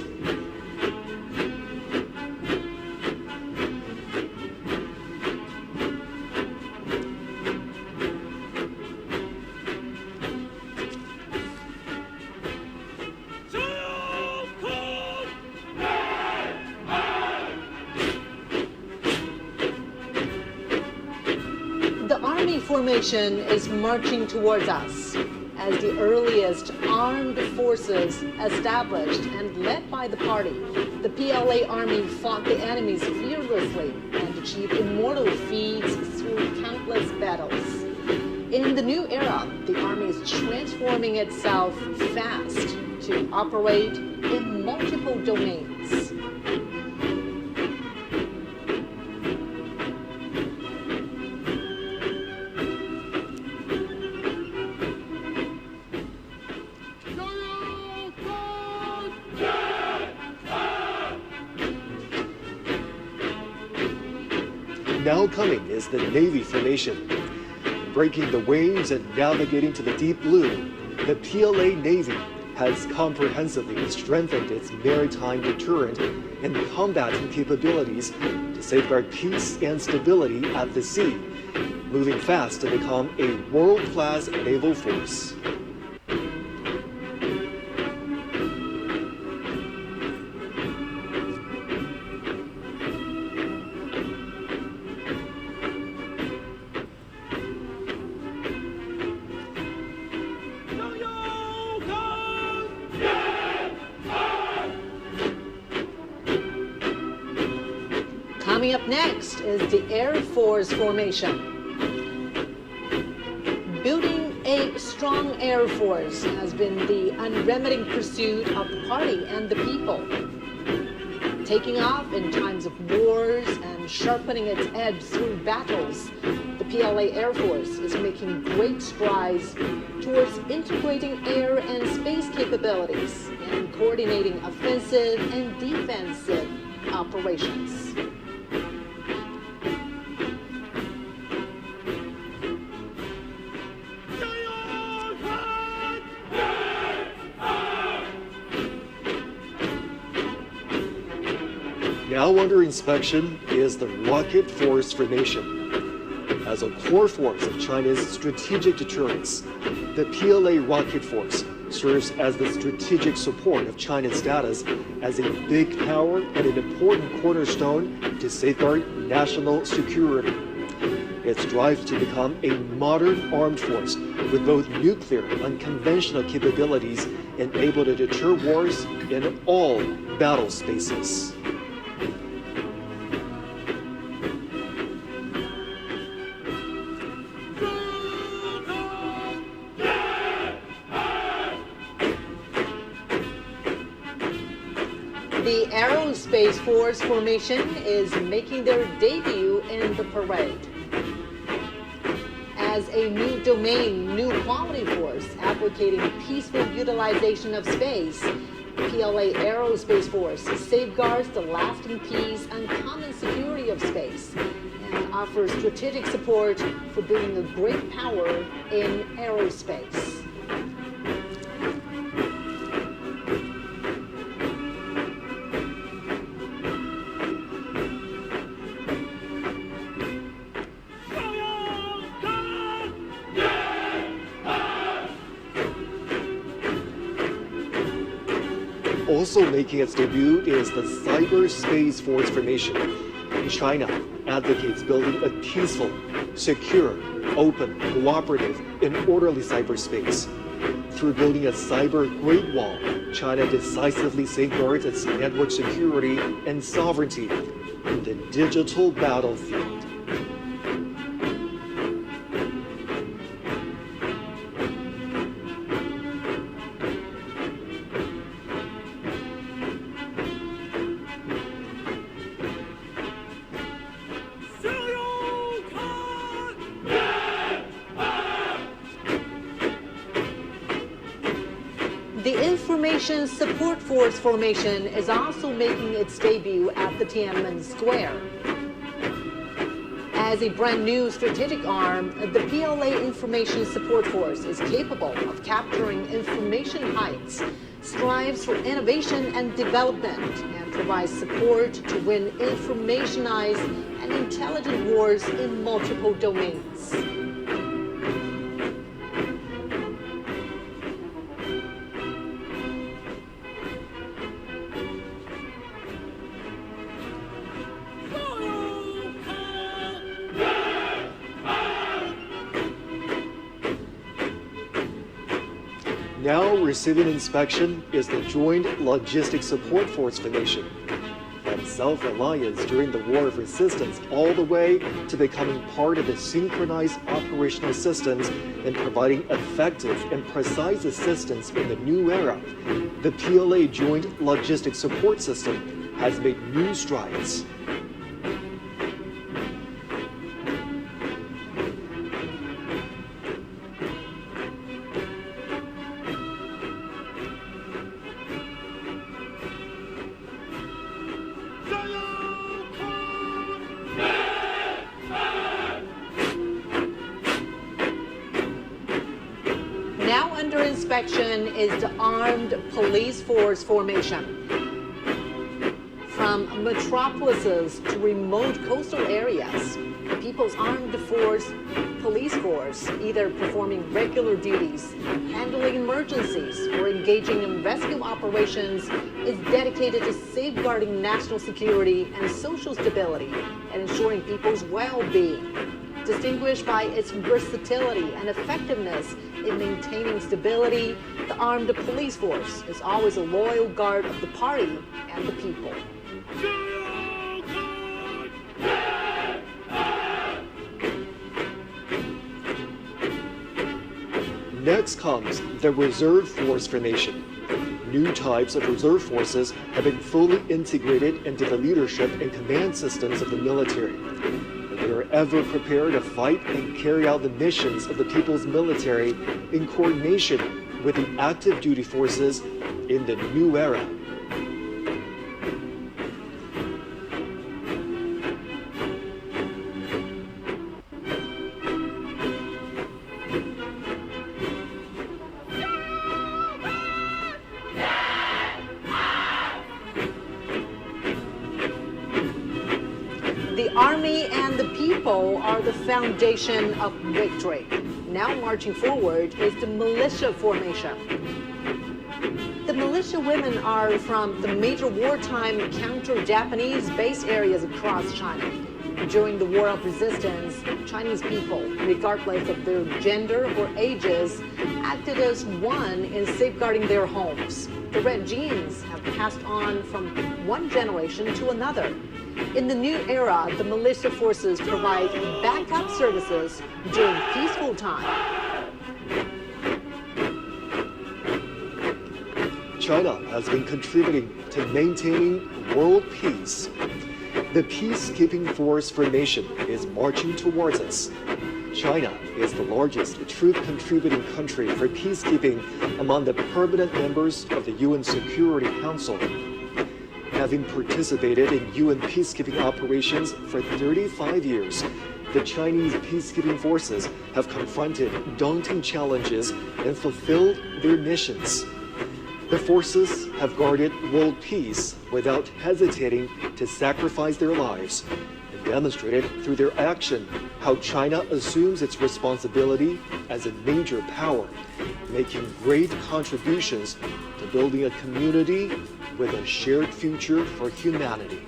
Formation is marching towards us as the earliest armed forces established and led by the party. The PLA army fought the enemies fearlessly and achieved immortal feats through countless battles. In the new era, the army is transforming itself fast to operate in multiple domains. Now coming is the Navy formation. Breaking the waves and navigating to the deep blue, the PLA Navy has comprehensively strengthened its maritime deterrent and combating capabilities to safeguard peace and stability at the sea, moving fast to become a world-class naval force. Coming up next is the Air Force formation. Building a strong Air Force has been the unremitting pursuit of the party and the people. Taking off in times of wars and sharpening its edge through battles, the PLA Air Force is making great strides towards integrating air and space capabilities and coordinating offensive and defensive operations. Now under inspection is the Rocket Force formation. As a core force of China's strategic deterrence, the PLA Rocket Force serves as the strategic support of China's status as a big power and an important cornerstone to safeguard national security. It strives to become a modern armed force with both nuclear and conventional capabilities and able to deter wars in all battle spaces. The Aerospace Force formation is making their debut in the parade. As a new domain, new quality force advocating peaceful utilization of space, PLA Aerospace Force safeguards the lasting peace and common security of space and offers strategic support for being a great power in aerospace. Also making its debut is the Cyberspace Force formation. China advocates building a peaceful, secure, open, cooperative, and orderly cyberspace. Through building a cyber Great Wall, China decisively safeguards its network security and sovereignty in the digital battlefield. The Information Support Force formation is also making its debut at the Tiananmen Square. As a brand new strategic arm, the PLA Information Support Force is capable of capturing information heights, strives for innovation and development, and provides support to win informationized and intelligent wars in multiple domains. Now receiving inspection is the Joint Logistics Support Force formation. From self-reliance during the War of Resistance all the way to becoming part of the synchronized operational systems and providing effective and precise assistance in the new era, the PLA Joint Logistics Support System has made new strides. Now under inspection is the Armed Police Force formation. From metropolises to remote coastal areas, the People's Armed Police Force, either performing regular duties, handling emergencies, or engaging in rescue operations, is dedicated to safeguarding national security and social stability and ensuring people's well-being. Distinguished by its versatility and effectiveness in maintaining stability, the Armed Police Force is always a loyal guard of the party and the people. Next comes the Reserve Force formation. New types of reserve forces have been fully integrated into the leadership and command systems of the military. They are ever prepared to fight and carry out the missions of the people's military in coordination with the active duty forces in the new era. The Army and the people are the foundation of victory. Now marching forward is the militia formation. The militia women are from the major wartime counter-Japanese base areas across China. During the War of Resistance, Chinese people, regardless of their gender or ages, acted as one in safeguarding their homes. The red genes have passed on from one generation to another. In the new era, the militia forces provide backup services during peaceful time. China has been contributing to maintaining world peace. The peacekeeping force formation is marching towards us. China is the largest troop-contributing country for peacekeeping among the permanent members of the UN Security Council. Having participated in UN peacekeeping operations for 35 years, the Chinese peacekeeping forces have confronted daunting challenges and fulfilled their missions. The forces have guarded world peace without hesitating to sacrifice their lives, and demonstrated through their action how China assumes its responsibility as a major power, making great contributions to building a community with a shared future for humanity.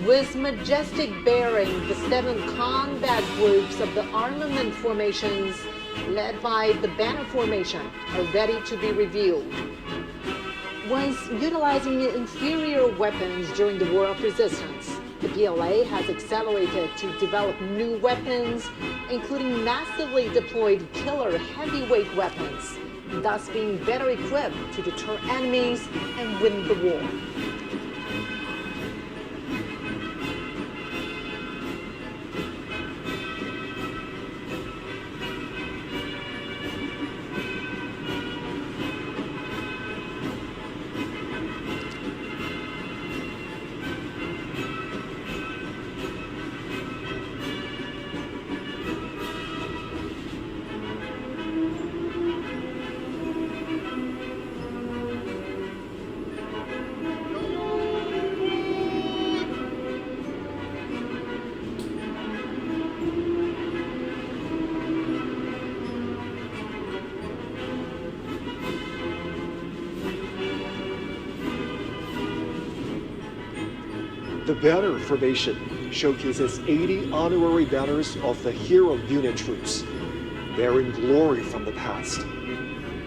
With majestic bearing, the 7 combat groups of the armament formations, led by the Banner Formation, are ready to be reviewed. Once utilizing inferior weapons during the War of Resistance, the PLA has accelerated to develop new weapons, including massively deployed killer heavyweight weapons, thus being better equipped to deter enemies and win the war. The Banner Formation showcases 80 honorary banners of the hero unit troops, bearing glory from the past.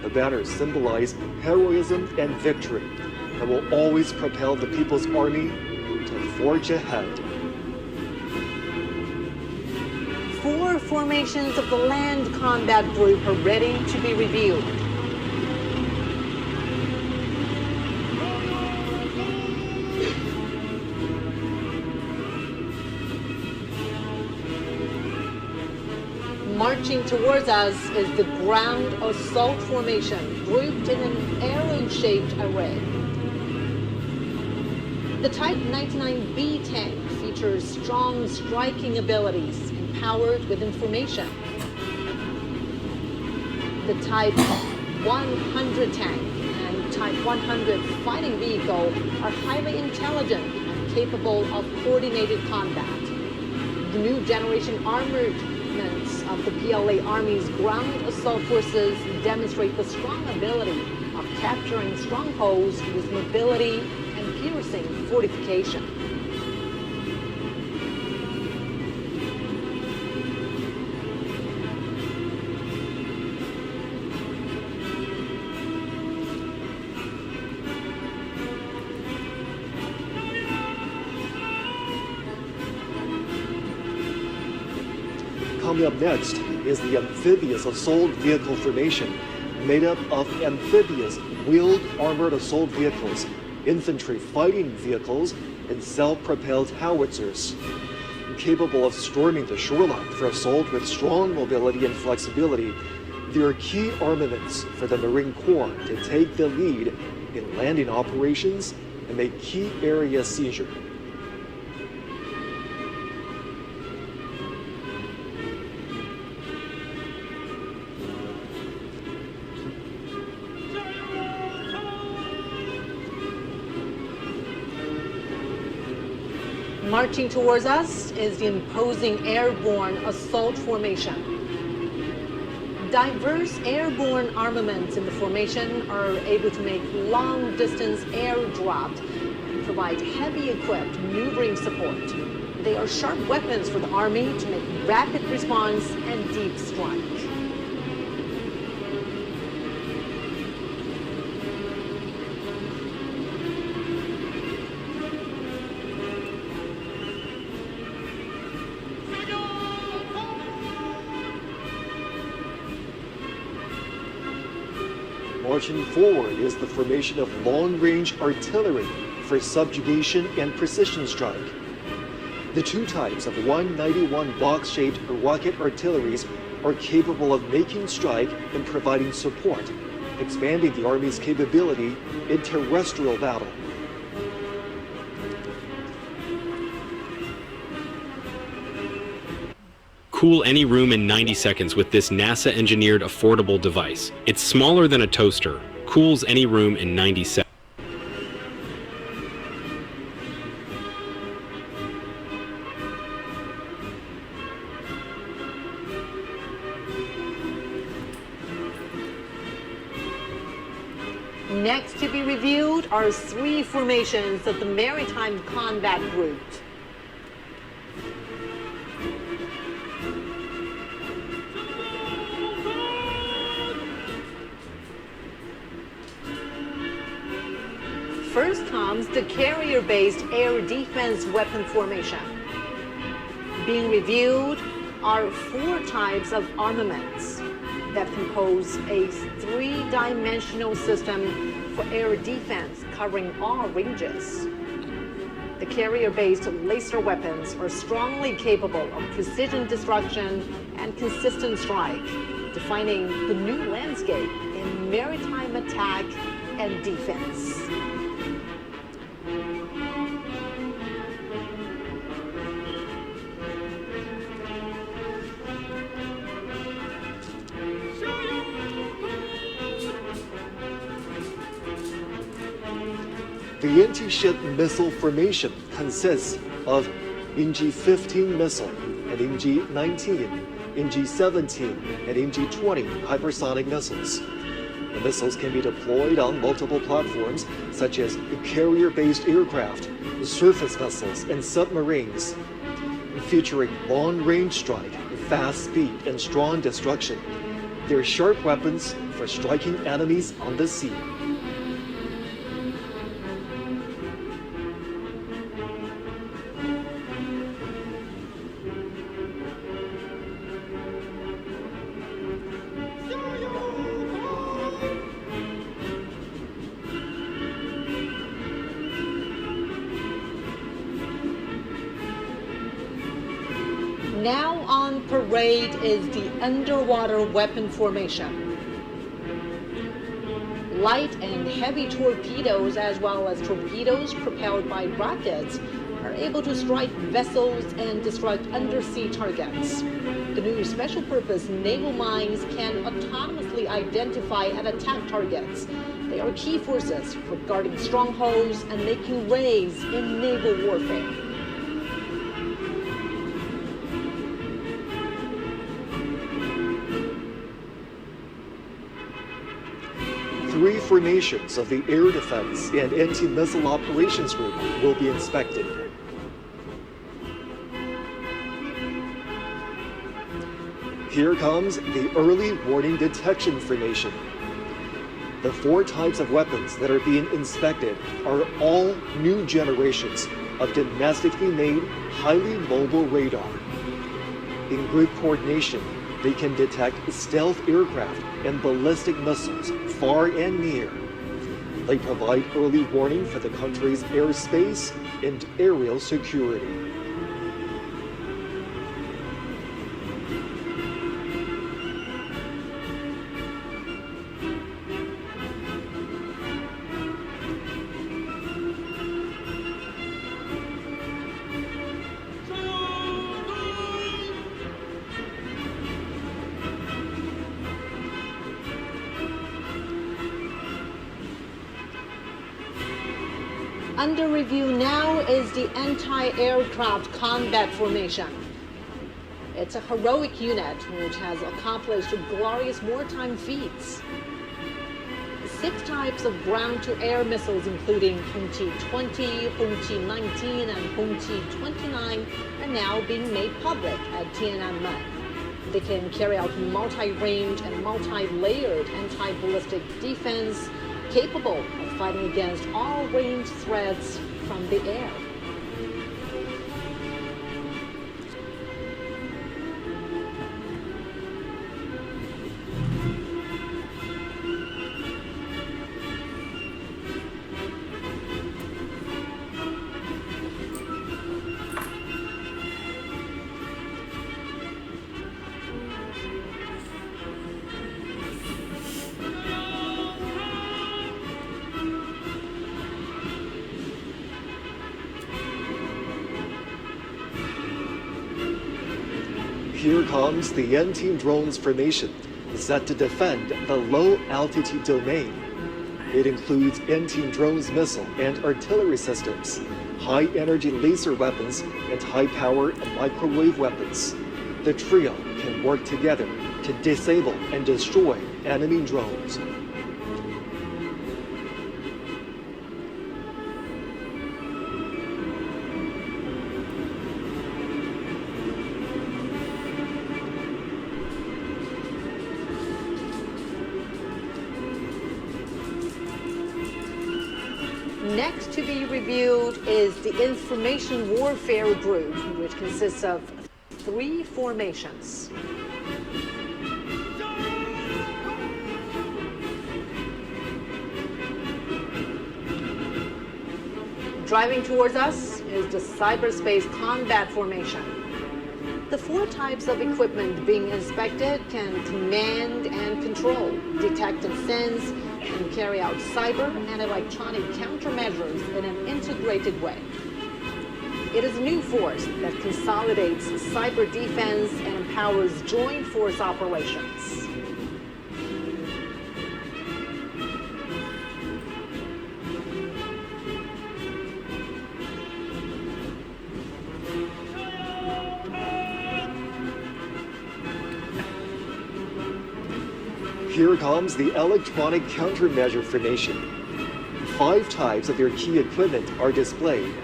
The banners symbolize heroism and victory and will always propel the People's Army to forge ahead. 4 formations of the Land Combat Group are ready to be reviewed. Marching towards us is the Ground Assault Formation, grouped in an arrow-shaped array. The Type 99B tank features strong striking abilities and powered with information. The Type 100 tank and Type 100 fighting vehicle are highly intelligent and capable of coordinated combat. The new generation armored of the PLA Army's ground assault forces demonstrate the strong ability of capturing strongholds with mobility and piercing fortification. Coming up next is the Amphibious Assault Vehicle Formation, made up of amphibious wheeled armored assault vehicles, infantry fighting vehicles, and self-propelled howitzers. Capable of storming the shoreline for assault with strong mobility and flexibility, they are key armaments for the Marine Corps to take the lead in landing operations and make key area seizure. Marching towards us is the imposing airborne assault formation. Diverse airborne armaments in the formation are able to make long-distance airdrops and provide heavy-equipped maneuvering support. They are sharp weapons for the Army to make rapid response and deep strike. Marching forward is the formation of long-range artillery for subjugation and precision strike. The two types of 191 box-shaped rocket artilleries are capable of making strike and providing support, expanding the Army's capability in terrestrial battle. Cool any room in 90 seconds with this NASA-engineered affordable device. It's smaller than a toaster, cools any room in 90 seconds. Next to be reviewed are 3 formations of the Maritime Combat Group. First comes the carrier-based air defense weapon formation. Being reviewed are 4 types of armaments that compose a 3-dimensional system for air defense covering all ranges. The carrier-based laser weapons are strongly capable of precision destruction and consistent strike, defining the new landscape in maritime attack and defense. The anti-ship missile formation consists of NG-15 missile and NG-19, NG-17, and NG-20 hypersonic missiles. The missiles can be deployed on multiple platforms, such as carrier-based aircraft, surface vessels, and submarines. Featuring long-range strike, fast speed, and strong destruction, they're sharp weapons for striking enemies on the sea. Now on parade is the underwater weapon formation. Light and heavy torpedoes, as well as torpedoes propelled by rockets, are able to strike vessels and destruct undersea targets. The new special purpose naval mines can autonomously identify and attack targets. They are key forces for guarding strongholds and making raids in naval warfare. Three formations of the Air Defense and Anti-Missile Operations Group will be inspected. Here comes the Early Warning Detection Formation. The 4 types of weapons that are being inspected are all new generations of domestically made, highly mobile radar. In group coordination, They can detect stealth aircraft and ballistic missiles far and near. They provide early warning for the country's airspace and aerial security. Under review now is the Anti-Aircraft Combat Formation. It's a heroic unit which has accomplished glorious wartime feats. 6 types of ground-to-air missiles, including Hongqi-20, Hongqi-19, and Hongqi-29, are now being made public at Tiananmen. They can carry out multi-range and multi-layered anti-ballistic defense, capable of fighting against all range threats from the air. Here comes the anti-drones formation, set to defend the low-altitude domain. It includes anti-drones missile and artillery systems, high-energy laser weapons, and high-power microwave weapons. The trio can work together to disable and destroy enemy drones. Next to be reviewed is the Information Warfare Group, which consists of 3 formations. Driving towards us is the Cyberspace Combat Formation. The 4 types of equipment being inspected can command and control, detect and sense, and carry out cyber and electronic countermeasures in an integrated way. It is a new force that consolidates cyber defense and empowers joint force operations. Here comes the Electronic Countermeasure Formation. 5 types of their key equipment are displayed.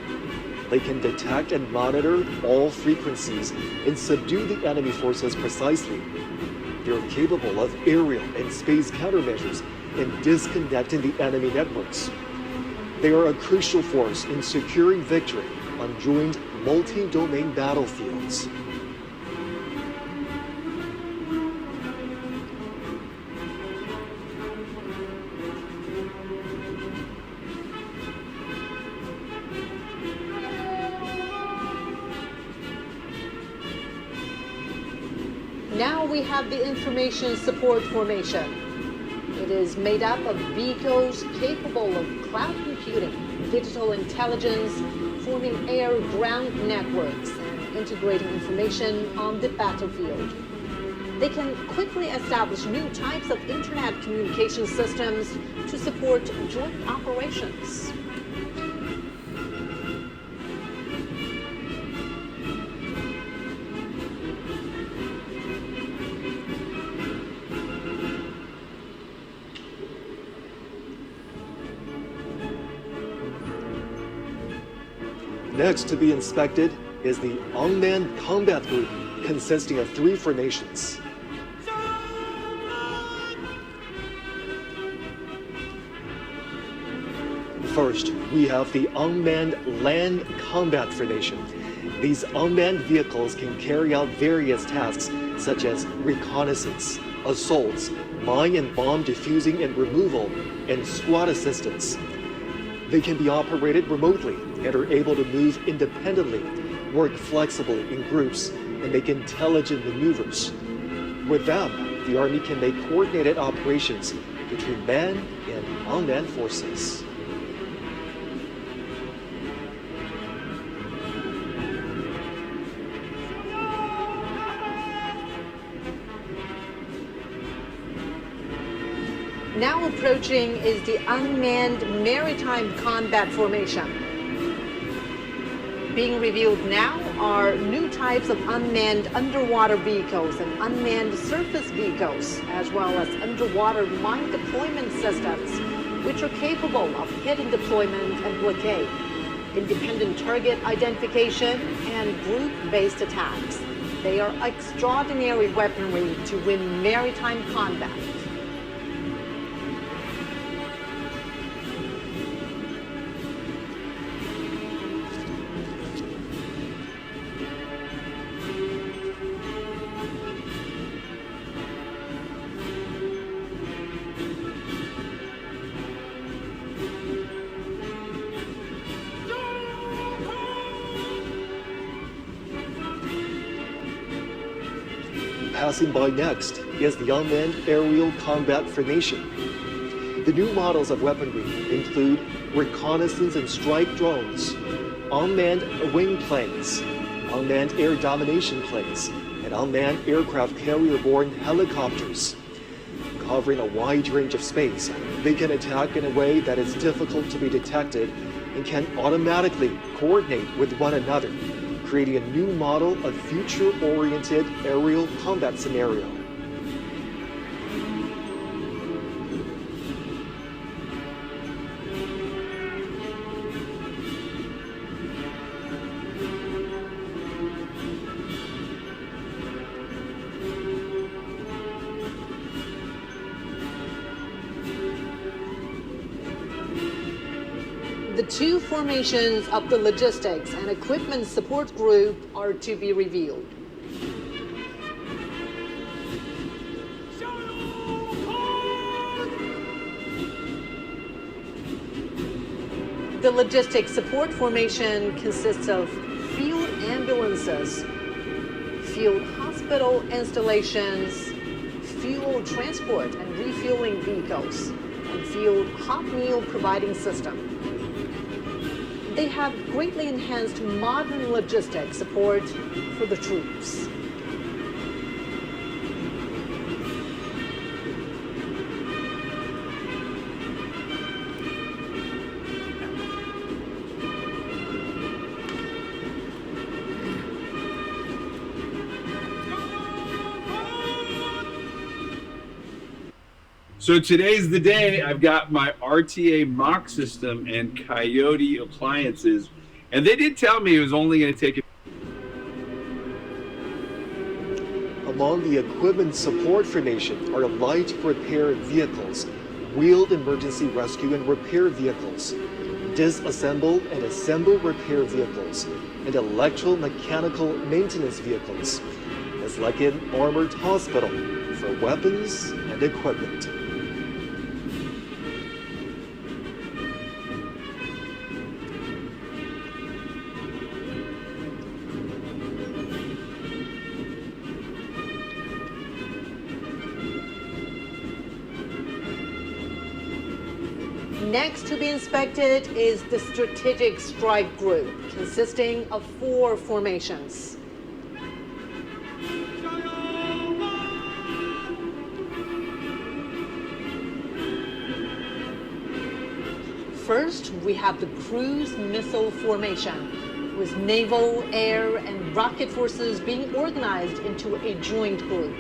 They can detect and monitor all frequencies and subdue the enemy forces precisely. They're capable of aerial and space countermeasures and disconnecting the enemy networks. They are a crucial force in securing victory on joint multi-domain battlefields. Now we have the Information Support Formation. It is made up of vehicles capable of cloud computing, digital intelligence, forming air-ground networks, and integrating information on the battlefield. They can quickly establish new types of internet communication systems to support joint operations. Next to be inspected is the Unmanned Combat Group, consisting of 3 formations. First, we have the Unmanned Land Combat Formation. These unmanned vehicles can carry out various tasks such as reconnaissance, assaults, mine and bomb defusing and removal, and squad assistance. They can be operated remotely and are able to move independently, work flexibly in groups, and make intelligent maneuvers. With them, the Army can make coordinated operations between manned and unmanned forces. Now approaching is the Unmanned Maritime Combat Formation. Being revealed now are new types of unmanned underwater vehicles and unmanned surface vehicles, as well as underwater mine deployment systems, which are capable of hidden deployment and blockade, independent target identification, and group-based attacks. They are extraordinary weaponry to win maritime combat. Passing by next is the Unmanned Aerial Combat Formation. The new models of weaponry include reconnaissance and strike drones, unmanned wing planes, unmanned air domination planes, and unmanned aircraft carrier-borne helicopters. Covering a wide range of space, they can attack in a way that is difficult to be detected and can automatically coordinate with one another, creating a new model of future-oriented aerial combat scenario. The two formations of the Logistics and Equipment Support Group are to be revealed. The Logistics Support Formation consists of field ambulances, field hospital installations, fuel transport and refueling vehicles, and field hot meal providing system. They have greatly enhanced modern logistics support for the troops. So today's the day. I've got my RTA mock system and Coyote appliances, and they did tell me it was only going to take Among the Equipment Support Formation are light repair vehicles, wheeled emergency rescue and repair vehicles, disassemble and assemble repair vehicles, and electromechanical maintenance vehicles, as like an armored hospital for weapons and equipment. Next to be inspected is the Strategic Strike Group, consisting of 4 formations. First, we have the Cruise Missile Formation, with naval, air, and rocket forces being organized into a joint group.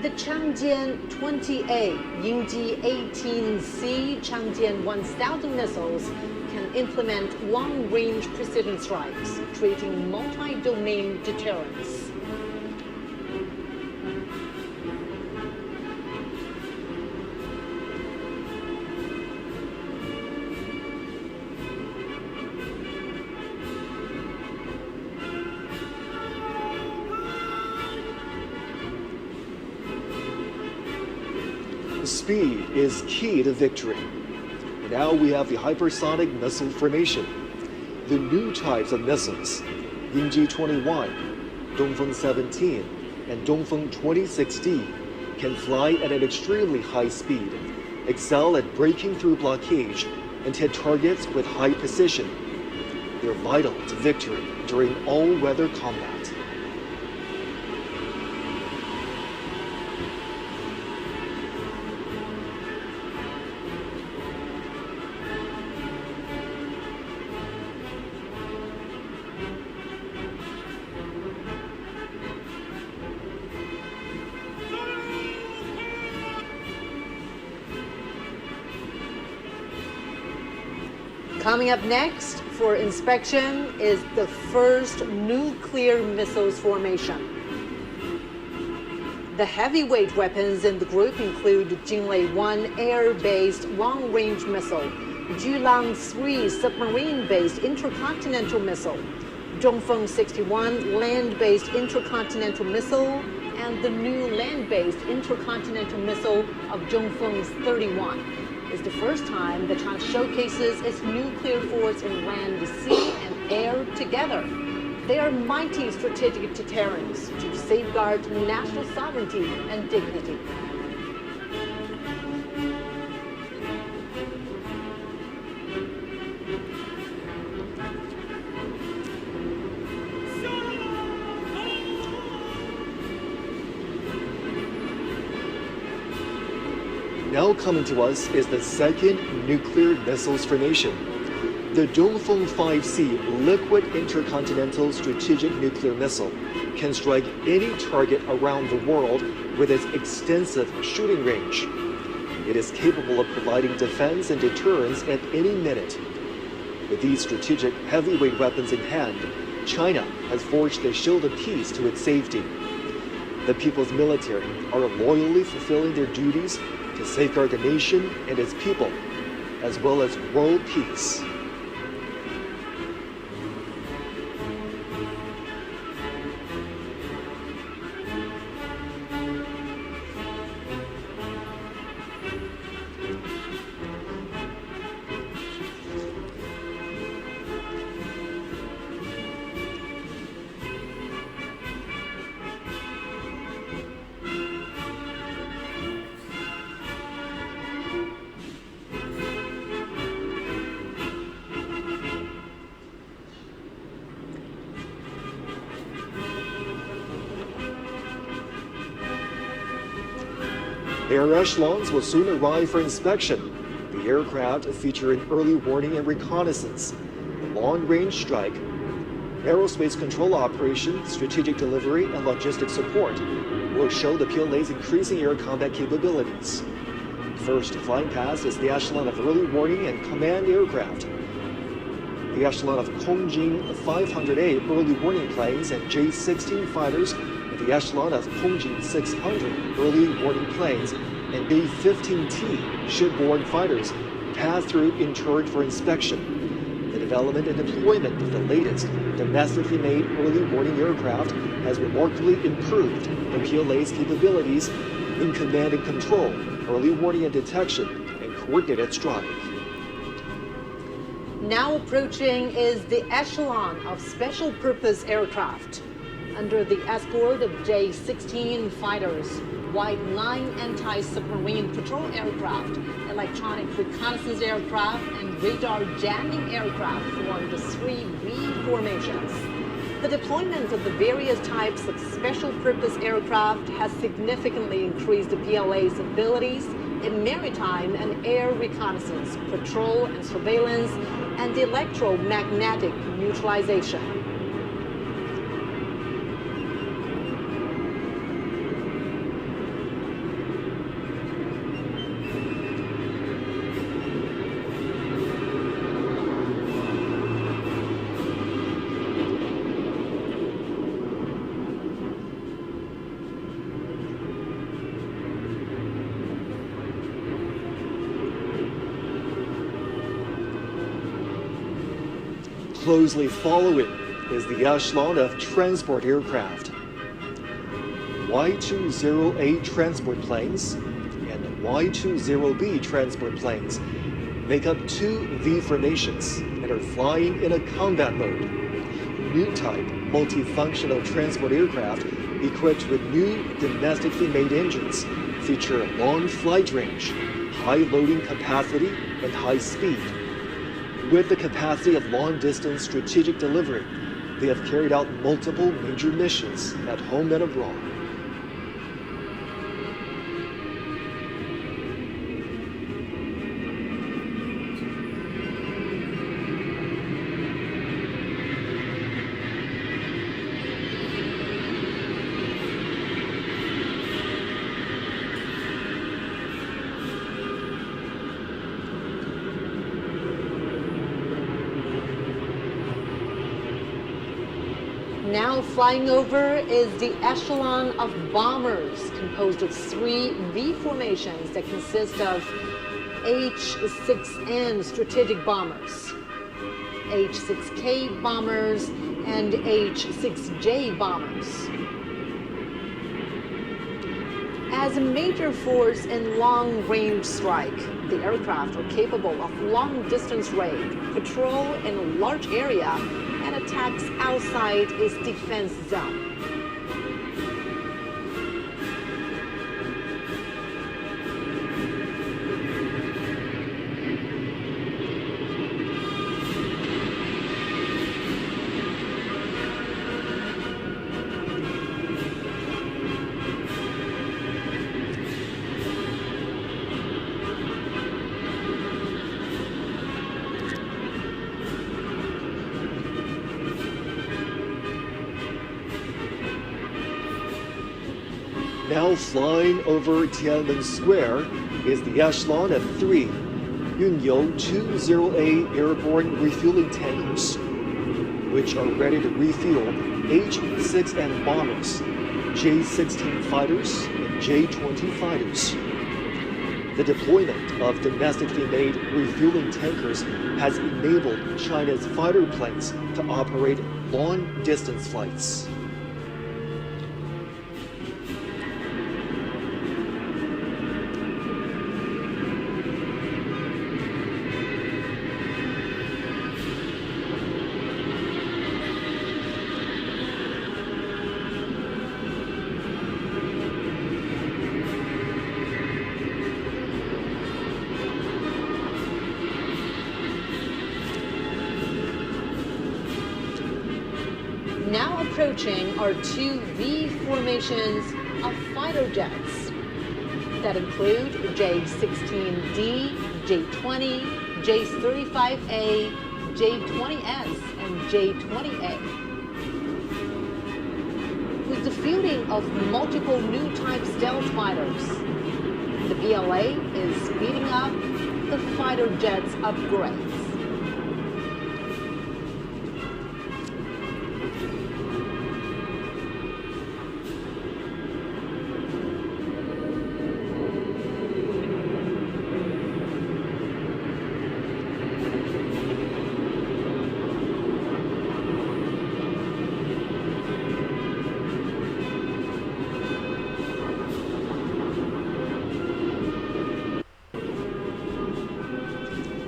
The Changjian 20A, Yingji 18C, Changjian 1000 missiles can implement long-range precision strikes, creating multi-domain deterrence. Speed is key to victory. Now we have the hypersonic missile formation. The new types of missiles, Yingji 21, Dongfeng 17, and Dongfeng 26D, can fly at an extremely high speed, excel at breaking through blockage, and hit targets with high precision. They're vital to victory during all-weather combat. Coming up next for inspection is the first nuclear missiles formation. The heavyweight weapons in the group include Jinglei-1 air-based long-range missile, Julang-3 submarine-based intercontinental missile, Dongfeng 61 land-based intercontinental missile, and the new land-based intercontinental missile of Dongfeng 31. Is the first time that China showcases its nuclear force in land, sea, and air together. They are mighty strategic deterrents to safeguard national sovereignty and dignity. Now coming to us is the second nuclear missiles formation. The Dongfeng 5C liquid intercontinental strategic nuclear missile can strike any target around the world with its extensive shooting range. It is capable of providing defense and deterrence at any minute. With these strategic heavyweight weapons in hand, China has forged a shield of peace to its safety. The people's military are loyally fulfilling their duties to safeguard the nation and its people, as well as world peace. Air echelons will soon arrive for inspection. The aircraft feature an early warning and reconnaissance, long-range strike, aerospace control operation, strategic delivery, and logistic support will show the PLA's increasing air combat capabilities. First flying past is the echelon of early warning and command aircraft. The echelon of Kongjin 500A early warning planes and J-16 fighters, and the echelon of Kongjin 600 early warning planes and A-15T shipborne fighters pass through in charge for inspection. The development and deployment of the latest domestically made early warning aircraft has remarkably improved the PLA's capabilities in command and control, early warning and detection, and coordinated strike. Now approaching is the echelon of special purpose aircraft. Under the escort of J-16 fighters, White-9 anti-submarine patrol aircraft, electronic reconnaissance aircraft, and radar jamming aircraft form the 3V formations. The deployment of the various types of special purpose aircraft has significantly increased the PLA's abilities in maritime and air reconnaissance, patrol and surveillance, and electromagnetic neutralization. Closely following is the echelon of transport aircraft. Y-20A transport planes and Y-20B transport planes make up two V formations and are flying in a combat mode. New type multifunctional transport aircraft equipped with new domestically made engines feature long flight range, high loading capacity, and high speed. With the capacity of long-distance strategic delivery, they have carried out multiple major missions at home and abroad. Now flying over is the echelon of bombers composed of three V formations that consist of H-6N strategic bombers, H-6K bombers, and H-6J bombers. As a major force in long-range strike, the aircraft are capable of long-distance raid, patrol in a large area, and attacks outside its defense zone. Now flying over Tiananmen Square is the echelon of three Yunyou 20A airborne refueling tankers, which are ready to refuel H-6N bombers, J-16 fighters, and J-20 fighters. The deployment of domestically made refueling tankers has enabled China's fighter planes to operate long-distance flights. Now approaching are two V formations of fighter jets that include J-16D, J-20, J-35A, J-20S, and J-20A. With the fielding of multiple new type stealth fighters, the PLA is speeding up the fighter jets upgrades.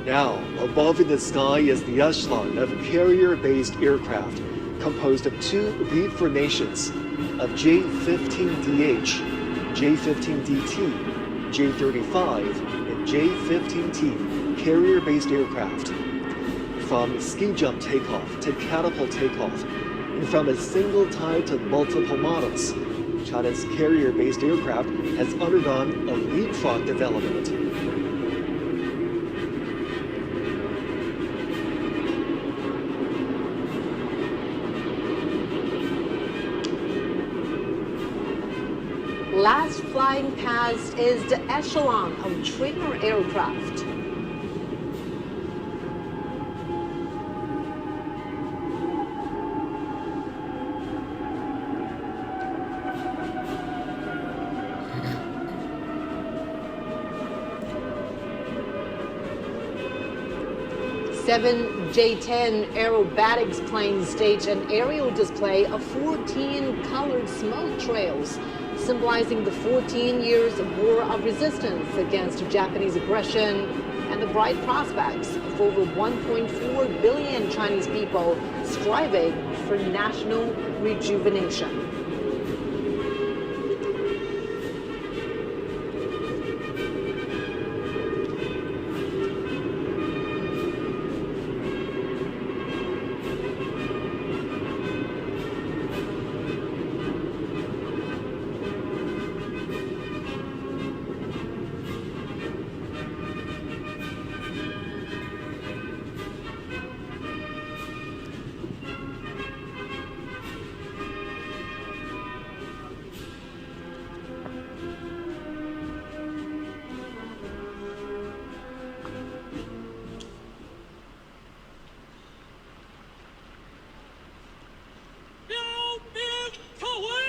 Now, above in the sky is the echelon of carrier-based aircraft composed of two V formations of J-15DH, J-15DT, J-35, and J-15T carrier-based aircraft. From ski jump takeoff to catapult takeoff, and from a single type to multiple models, China's carrier-based aircraft has undergone a leapfrog development. Last flying past is the echelon of trainer aircraft. Seven J-10 aerobatics planes stage an aerial display of 14 colored smoke trails symbolizing the 14 years of war of resistance against Japanese aggression and the bright prospects of over 1.4 billion Chinese people striving for national rejuvenation.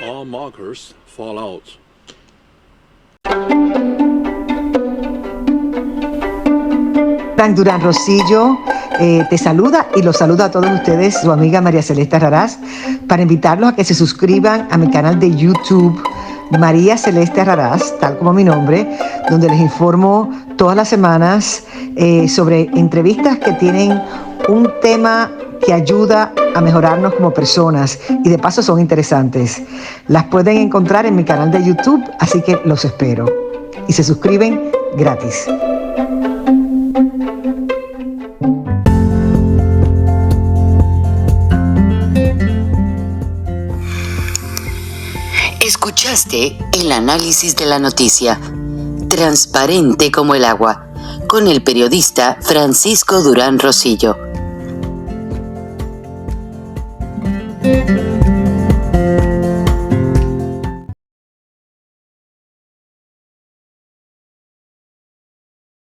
All markers fall out. Durán Rosillo te saluda y los saluda a todos ustedes, su amiga María Celeste Raraz, para invitarlos a que se suscriban a mi canal de YouTube, María Celeste Raraz, tal como mi nombre, donde les informo todas las semanas sobre entrevistas que tienen un tema que ayuda a mejorarnos como personas y de paso son interesantes. Las pueden encontrar en mi canal de YouTube, así que los espero. Y se suscriben gratis. Escuchaste el análisis de la noticia, transparente como el agua, con el periodista Francisco Durán Rosillo.